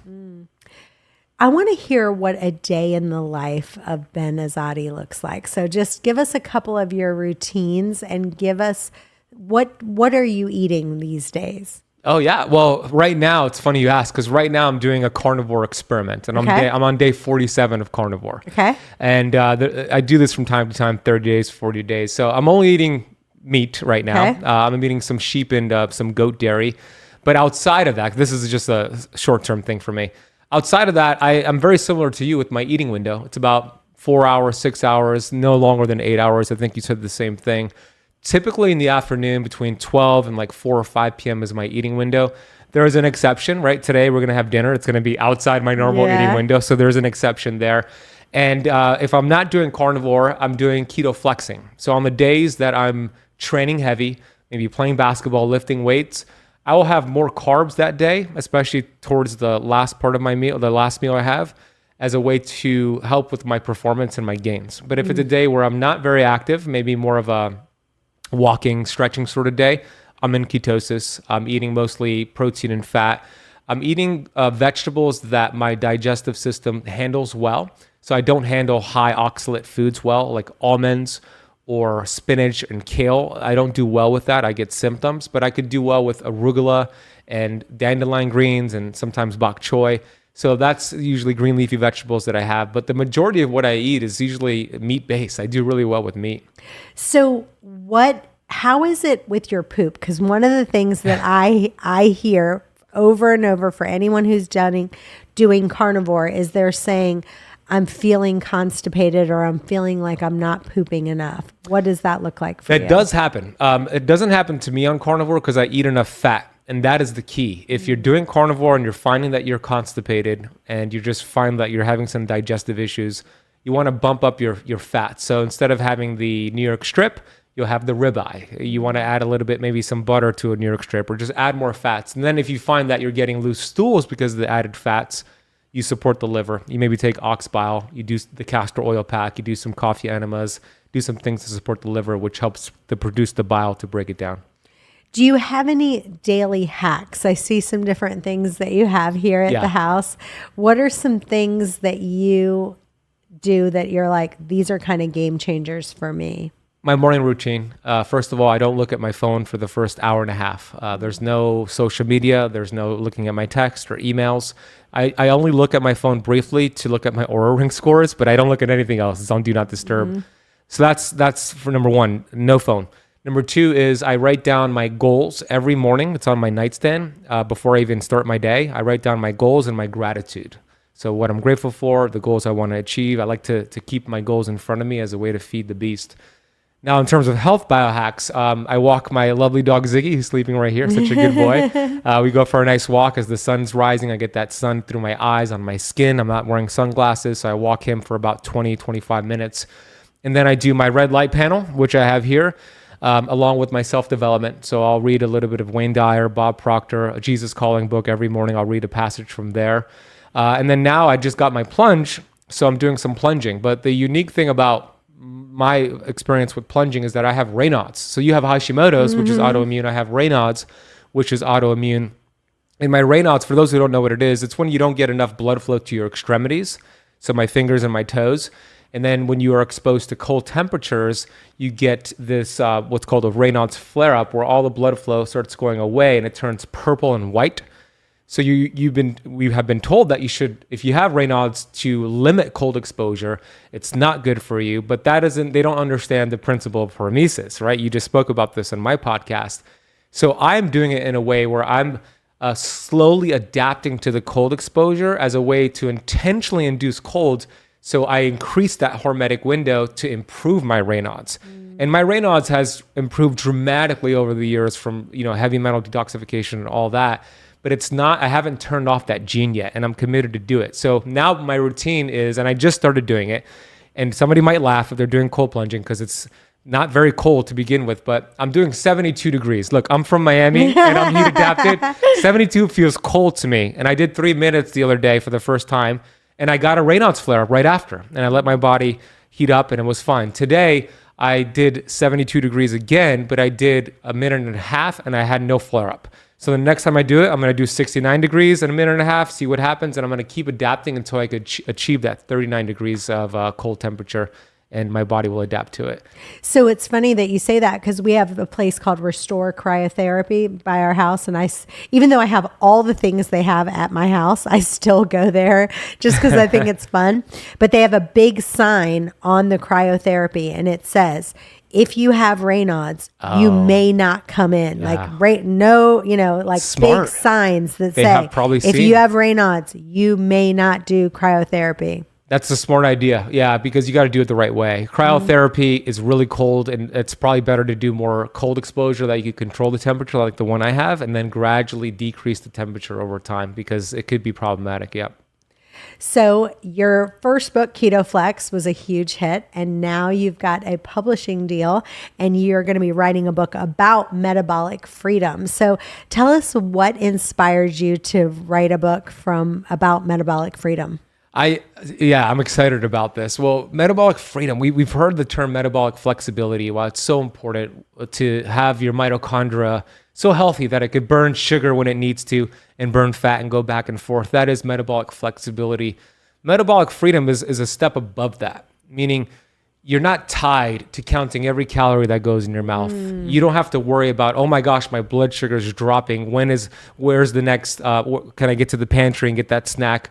I want to hear what a day in the life of Ben Azadi looks like. So just give us a couple of your routines and give us what are you eating these days? Oh yeah. Well, right now it's funny you ask, because right now I'm doing a carnivore experiment, and I'm on day 47 of carnivore. Okay. And I do this from time to time, 30 days, 40 days. So I'm only eating meat right now. Okay. I'm eating some sheep and some goat dairy. But outside of that, this is just a short-term thing for me. Outside of that, I'm very similar to you with my eating window. It's about 4 hours, 6 hours, no longer than 8 hours. I think you said the same thing. Typically in the afternoon between 12 and 4 or 5 p.m. is my eating window. There is an exception, right? Today we're going to have dinner. It's going to be outside my normal eating window. So there's an exception there. And if I'm not doing carnivore, I'm doing keto flexing. So on the days that I'm training heavy, maybe playing basketball, lifting weights, I will have more carbs that day, especially towards the last part of my meal, the last meal I have, as a way to help with my performance and my gains. But if it's a day where I'm not very active, maybe more of a walking, stretching sort of day, I'm in ketosis. I'm eating mostly protein and fat. I'm eating vegetables that my digestive system handles well. So I don't handle high oxalate foods well, like almonds or spinach and kale. I don't do well with that. I get symptoms, but I could do well with arugula and dandelion greens and sometimes bok choy. So that's usually green leafy vegetables that I have. But the majority of what I eat is usually meat-based. I do really well with meat. So how is it with your poop? Because one of the things that I hear over and over for anyone who's doing carnivore is they're saying, I'm feeling constipated, or I'm feeling like I'm not pooping enough. What does that look like for you? That does happen. It doesn't happen to me on carnivore because I eat enough fat. And that is the key. If you're doing carnivore and you're finding that you're constipated and you just find that you're having some digestive issues, you want to bump up your fat. So instead of having the New York strip, you'll have the ribeye. You want to add a little bit, maybe some butter to a New York strip, or just add more fats. And then if you find that you're getting loose stools because of the added fats, you support the liver. You maybe take ox bile, you do the castor oil pack, you do some coffee enemas, do some things to support the liver, which helps to produce the bile to break it down. Do you have any daily hacks? I see some different things that you have here at the house. What are some things that you do that you're like, these are kind of game changers for me? My morning routine. First of all, I don't look at my phone for the first hour and a half. There's no social media. There's no looking at my text or emails. I only look at my phone briefly to look at my Oura Ring scores, but I don't look at anything else. It's on Do Not Disturb. So that's for number one, no phone. Number two is I write down my goals every morning. It's on my nightstand. Before I even start my day, I write down my goals and my gratitude. So what I'm grateful for, the goals I want to achieve. I like to keep my goals in front of me as a way to feed the beast. Now, in terms of health biohacks, I walk my lovely dog Ziggy, who's sleeping right here, such a good boy. We go for a nice walk as the sun's rising. I get that sun through my eyes, on my skin. I'm not wearing sunglasses, so I walk him for about 20, 25 minutes. And then I do my red light panel, which I have here, along with my self-development. So I'll read a little bit of Wayne Dyer, Bob Proctor, a Jesus Calling book every morning. I'll read a passage from there. And then now I just got my plunge, so I'm doing some plunging. But the unique thing about my experience with plunging is that I have Raynaud's. So you have Hashimoto's, which is autoimmune. I have Raynaud's, which is autoimmune. And my Raynaud's, for those who don't know what it is, it's when you don't get enough blood flow to your extremities, so my fingers and my toes. And then when you are exposed to cold temperatures, you get this what's called a Raynaud's flare-up, where all the blood flow starts going away and it turns purple and white. So we have been told that you should, if you have Raynaud's, to limit cold exposure. It's not good for you, but they don't understand the principle of hormesis, right? You just spoke about this on my podcast. So I'm doing it in a way where I'm slowly adapting to the cold exposure as a way to intentionally induce cold. So I increase that hormetic window to improve my Raynaud's. And my Raynaud's has improved dramatically over the years from, heavy metal detoxification and all that. But I haven't turned off that gene yet, and I'm committed to do it. So now my routine is, and I just started doing it, and somebody might laugh if they're doing cold plunging because it's not very cold to begin with, but I'm doing 72 degrees. Look, I'm from Miami and I'm heat adapted. 72 feels cold to me. And I did 3 minutes the other day for the first time, and I got a Raynaud's flare up right after. And I let my body heat up and it was fine. Today, I did 72 degrees again, but I did a minute and a half and I had no flare up. So the next time I do it, I'm going to do 69 degrees in a minute and a half, see what happens. And I'm going to keep adapting until I could achieve that 39 degrees of cold temperature, and my body will adapt to it. So it's funny that you say that, because we have a place called Restore Cryotherapy by our house. And even though I have all the things they have at my house, I still go there just because I think it's fun. But they have a big sign on the cryotherapy, and it says, if you have Raynaud's, you may not come in. Yeah. Big signs that say, if you have Raynaud's, you may not do cryotherapy. That's a smart idea. Yeah, because you got to do it the right way. Cryotherapy is really cold, and it's probably better to do more cold exposure that you can control the temperature like the one I have, and then gradually decrease the temperature over time because it could be problematic. Yep. So your first book, Keto Flex, was a huge hit, and now you've got a publishing deal, and you're going to be writing a book about metabolic freedom. So tell us what inspired you to write a book about metabolic freedom. I'm excited about this. Well, metabolic freedom, we've heard the term metabolic flexibility. While it's so important to have your mitochondria so healthy that it could burn sugar when it needs to and burn fat and go back and forth, that is metabolic flexibility. Metabolic freedom is a step above that, meaning you're not tied to counting every calorie that goes in your mouth. You don't have to worry about, oh my gosh, my blood sugar is dropping. Where's the next, can I get to the pantry and get that snack?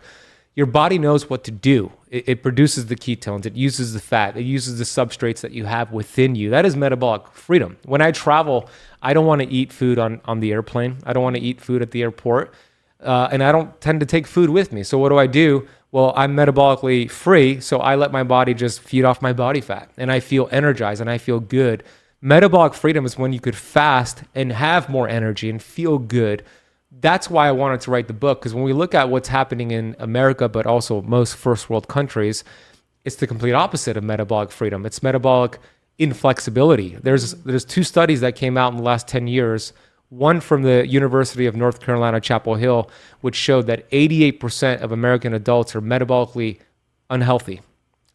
Your body knows what to do. It produces the ketones. It uses the fat. It uses the substrates that you have within you. That is metabolic freedom. When I travel, I don't want to eat food on the airplane. I don't want to eat food at the airport. And I don't tend to take food with me. So what do? Well, I'm metabolically free, so I let my body just feed off my body fat. And I feel energized and I feel good. Metabolic freedom is when you could fast and have more energy and feel good. That's why I wanted to write the book, because when we look at what's happening in America, but also most first world countries, it's the complete opposite of metabolic freedom. It's metabolic inflexibility. There's 2 studies that came out in the last 10 years. one from the University of North Carolina, Chapel Hill, which showed that 88% of American adults are metabolically unhealthy.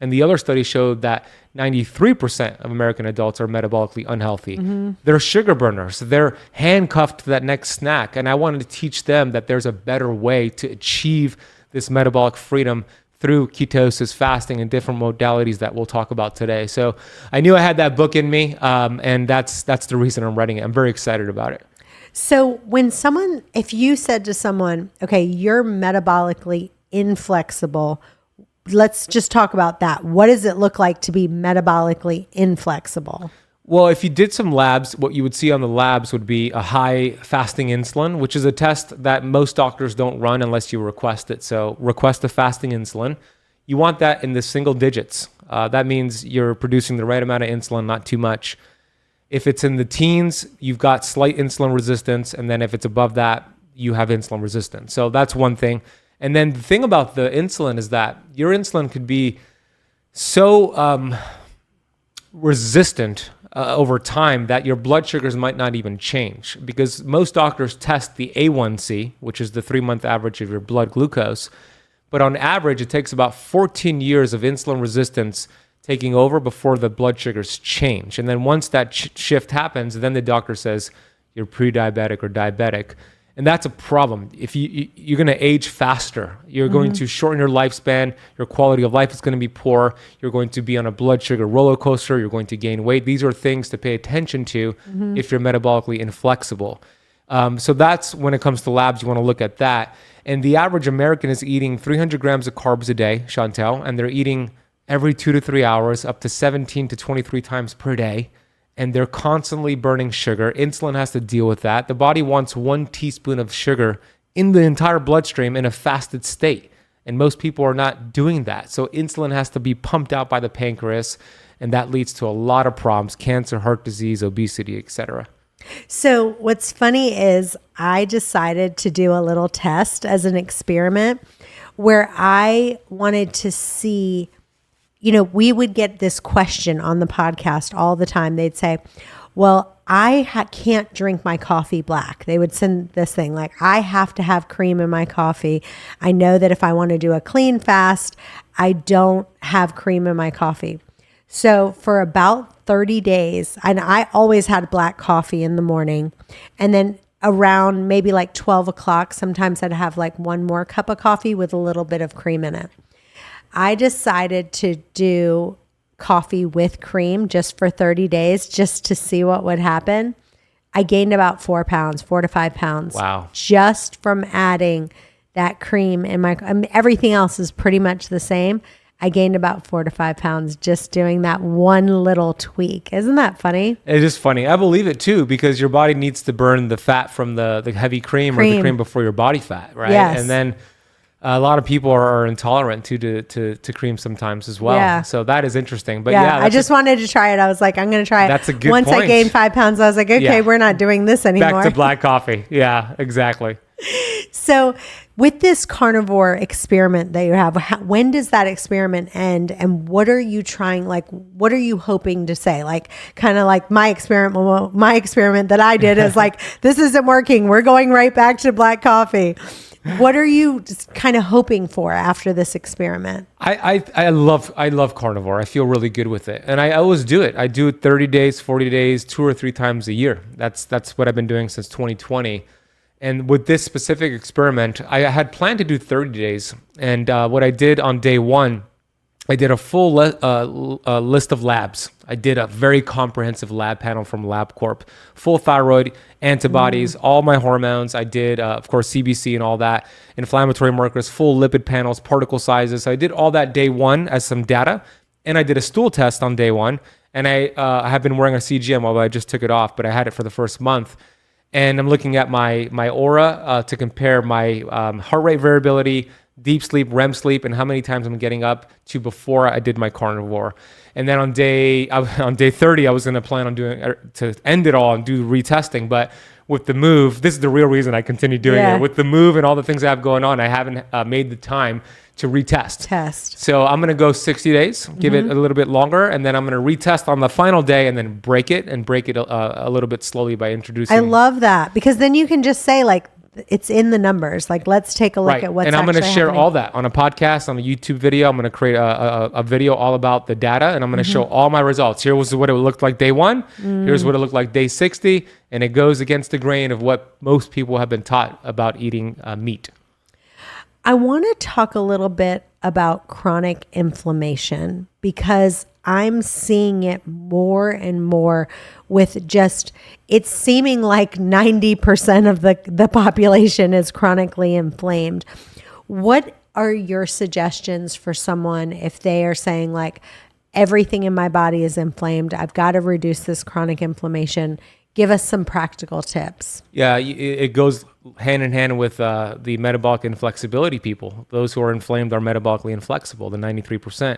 And the other study showed that 93% of American adults are metabolically unhealthy. They're sugar burners. They're handcuffed to that next snack. And I wanted to teach them that there's a better way to achieve this metabolic freedom through ketosis, fasting, and different modalities that we'll talk about today. So I knew I had that book in me, and that's the reason I'm writing it. I'm very excited about it. So if you said to someone, okay, you're metabolically inflexible, let's just talk about that. What does it look like to be metabolically inflexible? Well, if you did some labs, what you would see on the labs would be a high fasting insulin, which is a test that most doctors don't run unless you request it. So request a fasting insulin. You want that in the single digits. That means you're producing the right amount of insulin, not too much. If it's in the teens, you've got slight insulin resistance. And then if it's above that, you have insulin resistance. So that's one thing. And then the thing about the insulin is that your insulin could be so resistant over time that your blood sugars might not even change, because most doctors test the A1C, which is the 3-month average of your blood glucose. But on average, it takes about 14 years of insulin resistance taking over before the blood sugars change. And then once that shift happens, then the doctor says you're pre-diabetic or diabetic. And that's a problem. If you're going to age faster, you're going to shorten your lifespan, your quality of life is going to be poor, you're going to be on a blood sugar roller coaster, you're going to gain weight. These are things to pay attention to if you're metabolically inflexible. So that's when it comes to labs, you want to look at that. And the average American is eating 300 grams of carbs a day, Chantel, and they're eating every 2 to 3 hours, up to 17 to 23 times per day. And they're constantly burning sugar. Insulin has to deal with that. The body wants 1 teaspoon of sugar in the entire bloodstream in a fasted state. And most people are not doing that. So insulin has to be pumped out by the pancreas. And that leads to a lot of problems: cancer, heart disease, obesity, etc. So what's funny is I decided to do a little test as an experiment where I wanted to see, we would get this question on the podcast all the time. They'd say, well, I can't drink my coffee black. They would send this thing like, I have to have cream in my coffee. I know that if I want to do a clean fast, I don't have cream in my coffee. So for about 30 days, and I always had black coffee in the morning. And then around maybe like 12 o'clock, sometimes I'd have like one more cup of coffee with a little bit of cream in it. I decided to do coffee with cream just for 30 days, just to see what would happen. I gained about 4 pounds, 4 to 5 pounds. Wow. Just from adding that cream in everything else is pretty much the same. I gained about 4 to 5 pounds just doing that one little tweak. Isn't that funny? It is funny. I believe it too, because your body needs to burn the fat from the heavy cream or the cream before your body fat, right? Yes. And then a lot of people are intolerant to cream sometimes as well. Yeah. So that is interesting. But yeah, I just wanted to try it. I was like, I'm going to try it. That's a good Once point. I gained 5 pounds, I was like, okay, we're not doing this anymore. Back to black coffee. Yeah, exactly. So with this carnivore experiment that you have, when does that experiment end? And what are you trying, what are you hoping to say? Like, kind of like my experiment that I did is like, this isn't working. We're going right back to black coffee. What are you just kind of hoping for after this experiment? I love carnivore. I feel really good with it. And I always do it. I do it 30 days, 40 days, 2 or 3 times a year. That's what I've been doing since 2020. And with this specific experiment, I had planned to do 30 days. And what I did on day 1, I did a full list of labs. I did a very comprehensive lab panel from LabCorp, full thyroid, antibodies, all my hormones. I did, of course, CBC and all that, inflammatory markers, full lipid panels, particle sizes. So I did all that day 1 as some data. And I did a stool test on day 1. And I have been wearing a CGM, although I just took it off, but I had it for the first month. And I'm looking at my aura to compare my heart rate variability, deep sleep, REM sleep, and how many times I'm getting up to before I did my carnivore. And then on day 30, I was going to plan on to end it all and do retesting. But with the move, this is the real reason I continue doing it. With the move and all the things I have going on, I haven't made the time to retest. Test. So I'm going to go 60 days, give it a little bit longer, and then I'm going to retest on the final day and then break it a little bit slowly by introducing. I love that, because then you can just say like, it's in the numbers. Like, let's take a look at what's and I'm going to share happening. all that on a podcast, on a YouTube video. I'm going to create a video all about the data, and I'm going to show all my results. Here was what it looked like day 1. Here's what it looked like day 60. And it goes against the grain of what most people have been taught about eating meat. I want to talk a little bit about chronic inflammation, because I'm seeing it more and more with just, it's seeming like 90% of the population is chronically inflamed. What are your suggestions for someone if they are saying like, everything in my body is inflamed, I've got to reduce this chronic inflammation? Give us some practical tips. Yeah, it goes hand in hand with the metabolic inflexibility people. Those who are inflamed are metabolically inflexible, the 93%.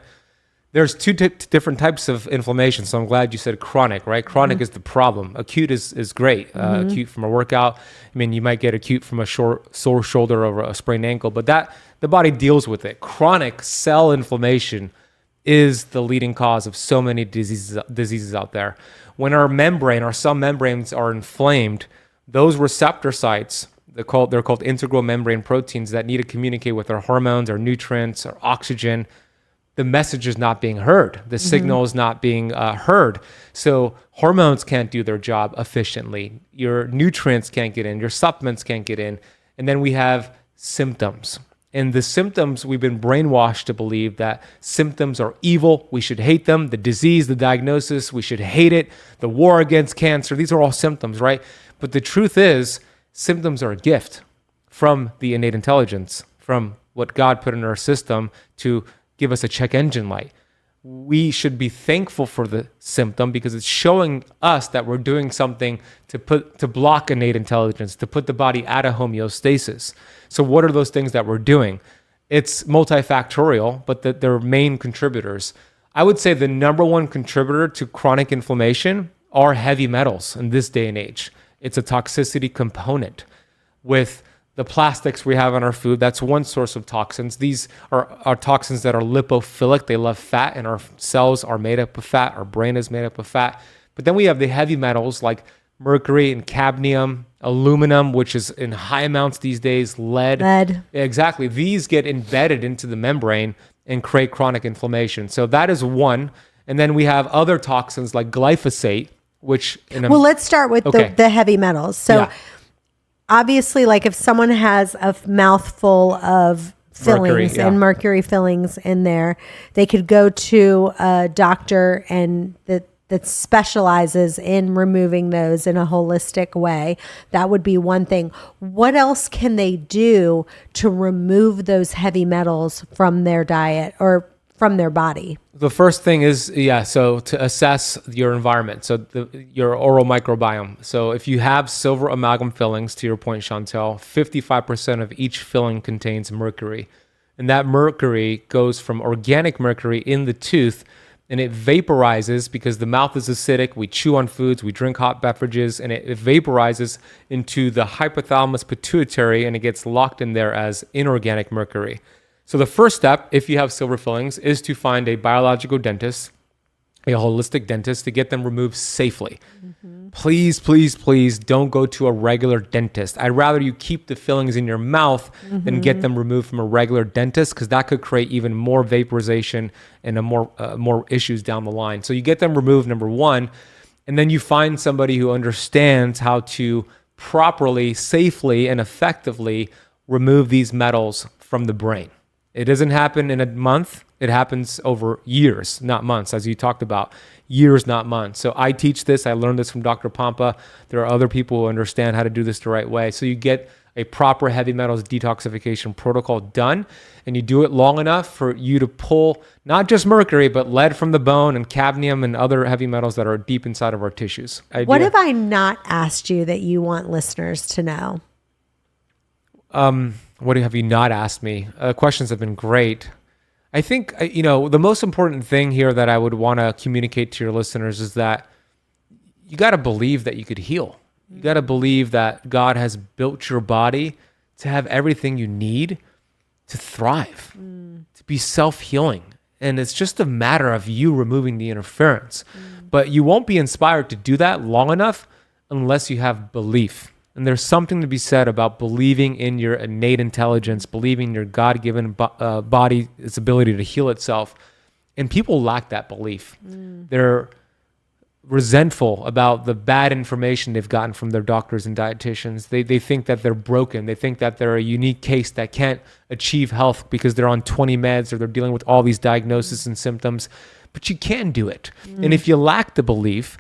There's two different types of inflammation. So I'm glad you said chronic, right? Chronic is the problem. Acute is great. Acute from a workout. I mean, you might get acute from a sore shoulder or a sprained ankle, but the body deals with it. Chronic cell inflammation is the leading cause of so many diseases out there. When our cell membranes are inflamed, those receptor sites, they're called integral membrane proteins that need to communicate with our hormones, our nutrients, our oxygen. The message is not being heard. The signal is not being heard. So hormones can't do their job efficiently. Your nutrients can't get in. Your supplements can't get in. And then we have symptoms. And the symptoms, we've been brainwashed to believe that symptoms are evil. We should hate them. The disease, the diagnosis, we should hate it. The war against cancer, these are all symptoms, right? But the truth is, symptoms are a gift from the innate intelligence, from what God put in our system to give us a check engine light. We should be thankful for the symptom because it's showing us that we're doing something to block innate intelligence, to put the body out of homeostasis. So what are those things that we're doing? It's multifactorial, but they're main contributors. I would say the number one contributor to chronic inflammation are heavy metals in this day and age. It's a toxicity component. With the plastics we have in our food, that's one source of toxins. These are toxins that are lipophilic. They love fat, and our cells are made up of fat. Our brain is made up of fat. But then we have the heavy metals like mercury and cadmium, aluminum, which is in high amounts these days, lead. Exactly. These get embedded into the membrane and create chronic inflammation. So that is one. And then we have other toxins like glyphosate, which... Well, let's start with the heavy metals. So obviously, like if someone has a mouthful of fillings and mercury fillings in there, they could go to a doctor and that specializes in removing those in a holistic way. That would be one thing. What else can they do to remove those heavy metals from their diet or from their body? The first thing is, so to assess your environment, so your oral microbiome. So if you have silver amalgam fillings, to your point, Chantel, 55% of each filling contains mercury. And that mercury goes from organic mercury in the tooth, and it vaporizes because the mouth is acidic. We chew on foods, we drink hot beverages, and it vaporizes into the hypothalamus pituitary, and it gets locked in there as inorganic mercury. So the first step, if you have silver fillings, is to find a biological dentist, a holistic dentist, to get them removed safely. Please, please, please don't go to a regular dentist. I'd rather you keep the fillings in your mouth than get them removed from a regular dentist, because that could create even more vaporization and more issues down the line. So you get them removed, number one, and then you find somebody who understands how to properly, safely, and effectively remove these metals from the brain. It doesn't happen in a month. It happens over years, not months, as you talked about. Years, not months. So I teach this. I learned this from Dr. Pompa. There are other people who understand how to do this the right way. So you get a proper heavy metals detoxification protocol done, and you do it long enough for you to pull not just mercury, but lead from the bone and cadmium and other heavy metals that are deep inside of our tissues. What have I not asked you that you want listeners to know? What have you not asked me? Questions have been great. I think, the most important thing here that I would want to communicate to your listeners is that you got to believe that you could heal. You got to believe that God has built your body to have everything you need. to thrive, to be self-healing. And it's just a matter of you removing the interference. But you won't be inspired to do that long enough unless you have belief. And there's something to be said about believing in your innate intelligence, believing your God-given body, its ability to heal itself. And people lack that belief. They're resentful about the bad information they've gotten from their doctors and dietitians. They think that they're broken. They think that they're a unique case that can't achieve health because they're on 20 meds or they're dealing with all these diagnoses and symptoms. But you can do it. And if you lack the belief,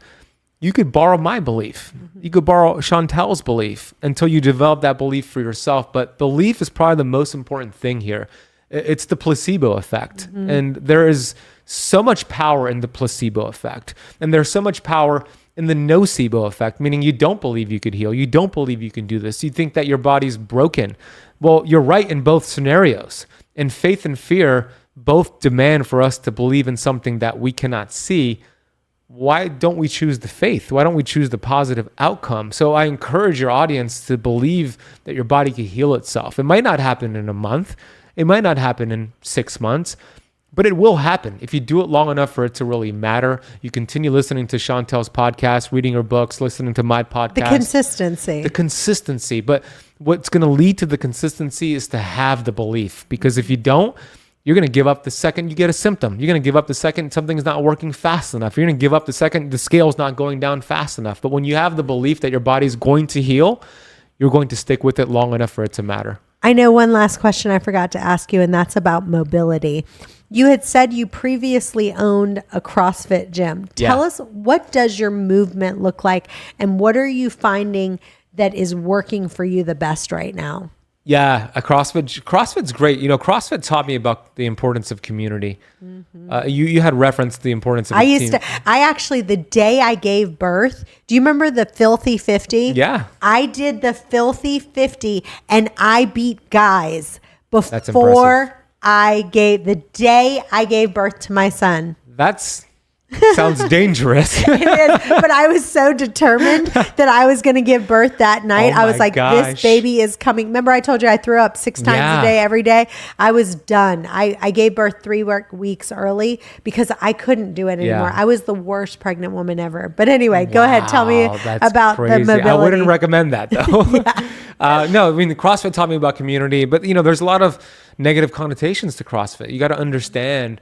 you could borrow my belief. You could borrow Chantel's belief until you develop that belief for yourself. But belief is probably the most important thing here. It's the placebo effect. And there is so much power in the placebo effect. And there's so much power in the nocebo effect, meaning you don't believe you could heal. You don't believe you can do this. You think that your body's broken. Well, you're right in both scenarios. And faith and fear both demand for us to believe in something that we cannot see. Why don't we choose the faith? Why don't we choose the positive outcome? So I encourage your audience to believe that your body can heal itself. It might not happen in a month. It might not happen in 6 months, but it will happen if you do it long enough for it to really matter. You continue listening to Chantel's podcast, reading her books, listening to my podcast. The consistency. The consistency. But what's going to lead to the consistency is to have the belief. Because if you don't, you're going to give up the second you get a symptom. You're going to give up the second something's not working fast enough. You're going to give up the second the scale's not going down fast enough. But when you have the belief that your body's going to heal, you're going to stick with it long enough for it to matter. I know one last question I forgot to ask you, and that's about mobility. You had said you previously owned a CrossFit gym. Tell us, what does your movement look like, and what are you finding that is working for you the best right now? Yeah, CrossFit's great. You know, CrossFit taught me about the importance of community. You had referenced the importance of team. I actually, the day I gave birth, do you remember the Filthy 50? Yeah. I did the Filthy 50 and I beat guys That's before the day I gave birth to my son. Sounds dangerous. It is, but I was so determined that I was going to give birth that night. I was like, this baby is coming. Remember I told you I threw up 6 times a day, every day? I was done. I gave birth 3 weeks early because I couldn't do it anymore. I was the worst pregnant woman ever. But anyway, go ahead. Tell me about the mobility. I wouldn't recommend that though. No, I mean, the CrossFit taught me about community, but you know, there's a lot of negative connotations to CrossFit. You got to understand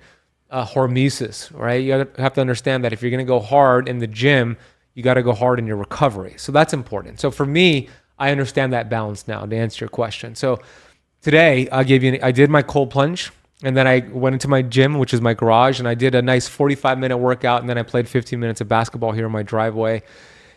hormesis, right? You have to understand that if you're going to go hard in the gym, you got to go hard in your recovery. So that's important. So for me, I understand that balance now, to answer your question. So today I did my cold plunge, and then I went into my gym, which is my garage, and I did a nice 45-minute workout, and then I played 15 minutes of basketball here in my driveway.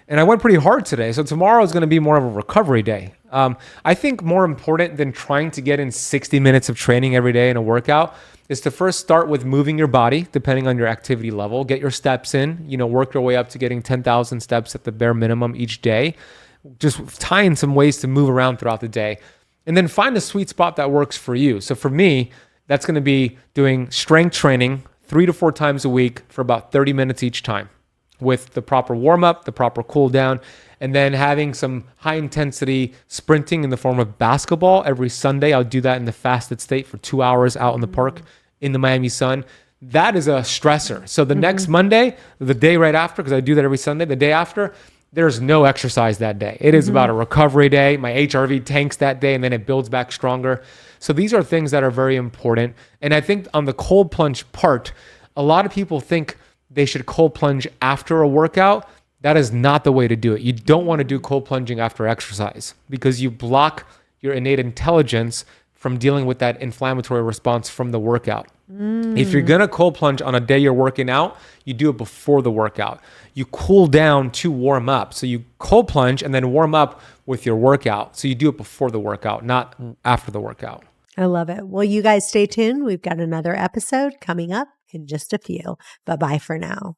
And I went pretty hard today. So tomorrow is going to be more of a recovery day. I think more important than trying to get in 60 minutes of training every day in a workout is to first start with moving your body, depending on your activity level. Get your steps in, work your way up to getting 10,000 steps at the bare minimum each day. Just tie in some ways to move around throughout the day. And then find a sweet spot that works for you. So for me, that's going to be doing strength training 3 to 4 times a week for about 30 minutes each time, with the proper warm-up, the proper cool-down, and then having some high-intensity sprinting in the form of basketball every Sunday. I'll do that in the fasted state for 2 hours out in the park in the Miami sun. That is a stressor. So the next Monday, the day right after, because I do that every Sunday, the day after, there's no exercise that day. It is about a recovery day. My HRV tanks that day, and then it builds back stronger. So these are things that are very important. And I think on the cold plunge part, a lot of people think they should cold plunge after a workout. That is not the way to do it. You don't want to do cold plunging after exercise because you block your innate intelligence from dealing with that inflammatory response from the workout. If you're going to cold plunge on a day you're working out, you do it before the workout. You cool down to warm up. So you cold plunge and then warm up with your workout. So you do it before the workout, not after the workout. I love it. Well, you guys stay tuned. We've got another episode coming up in just a few. Bye-bye for now.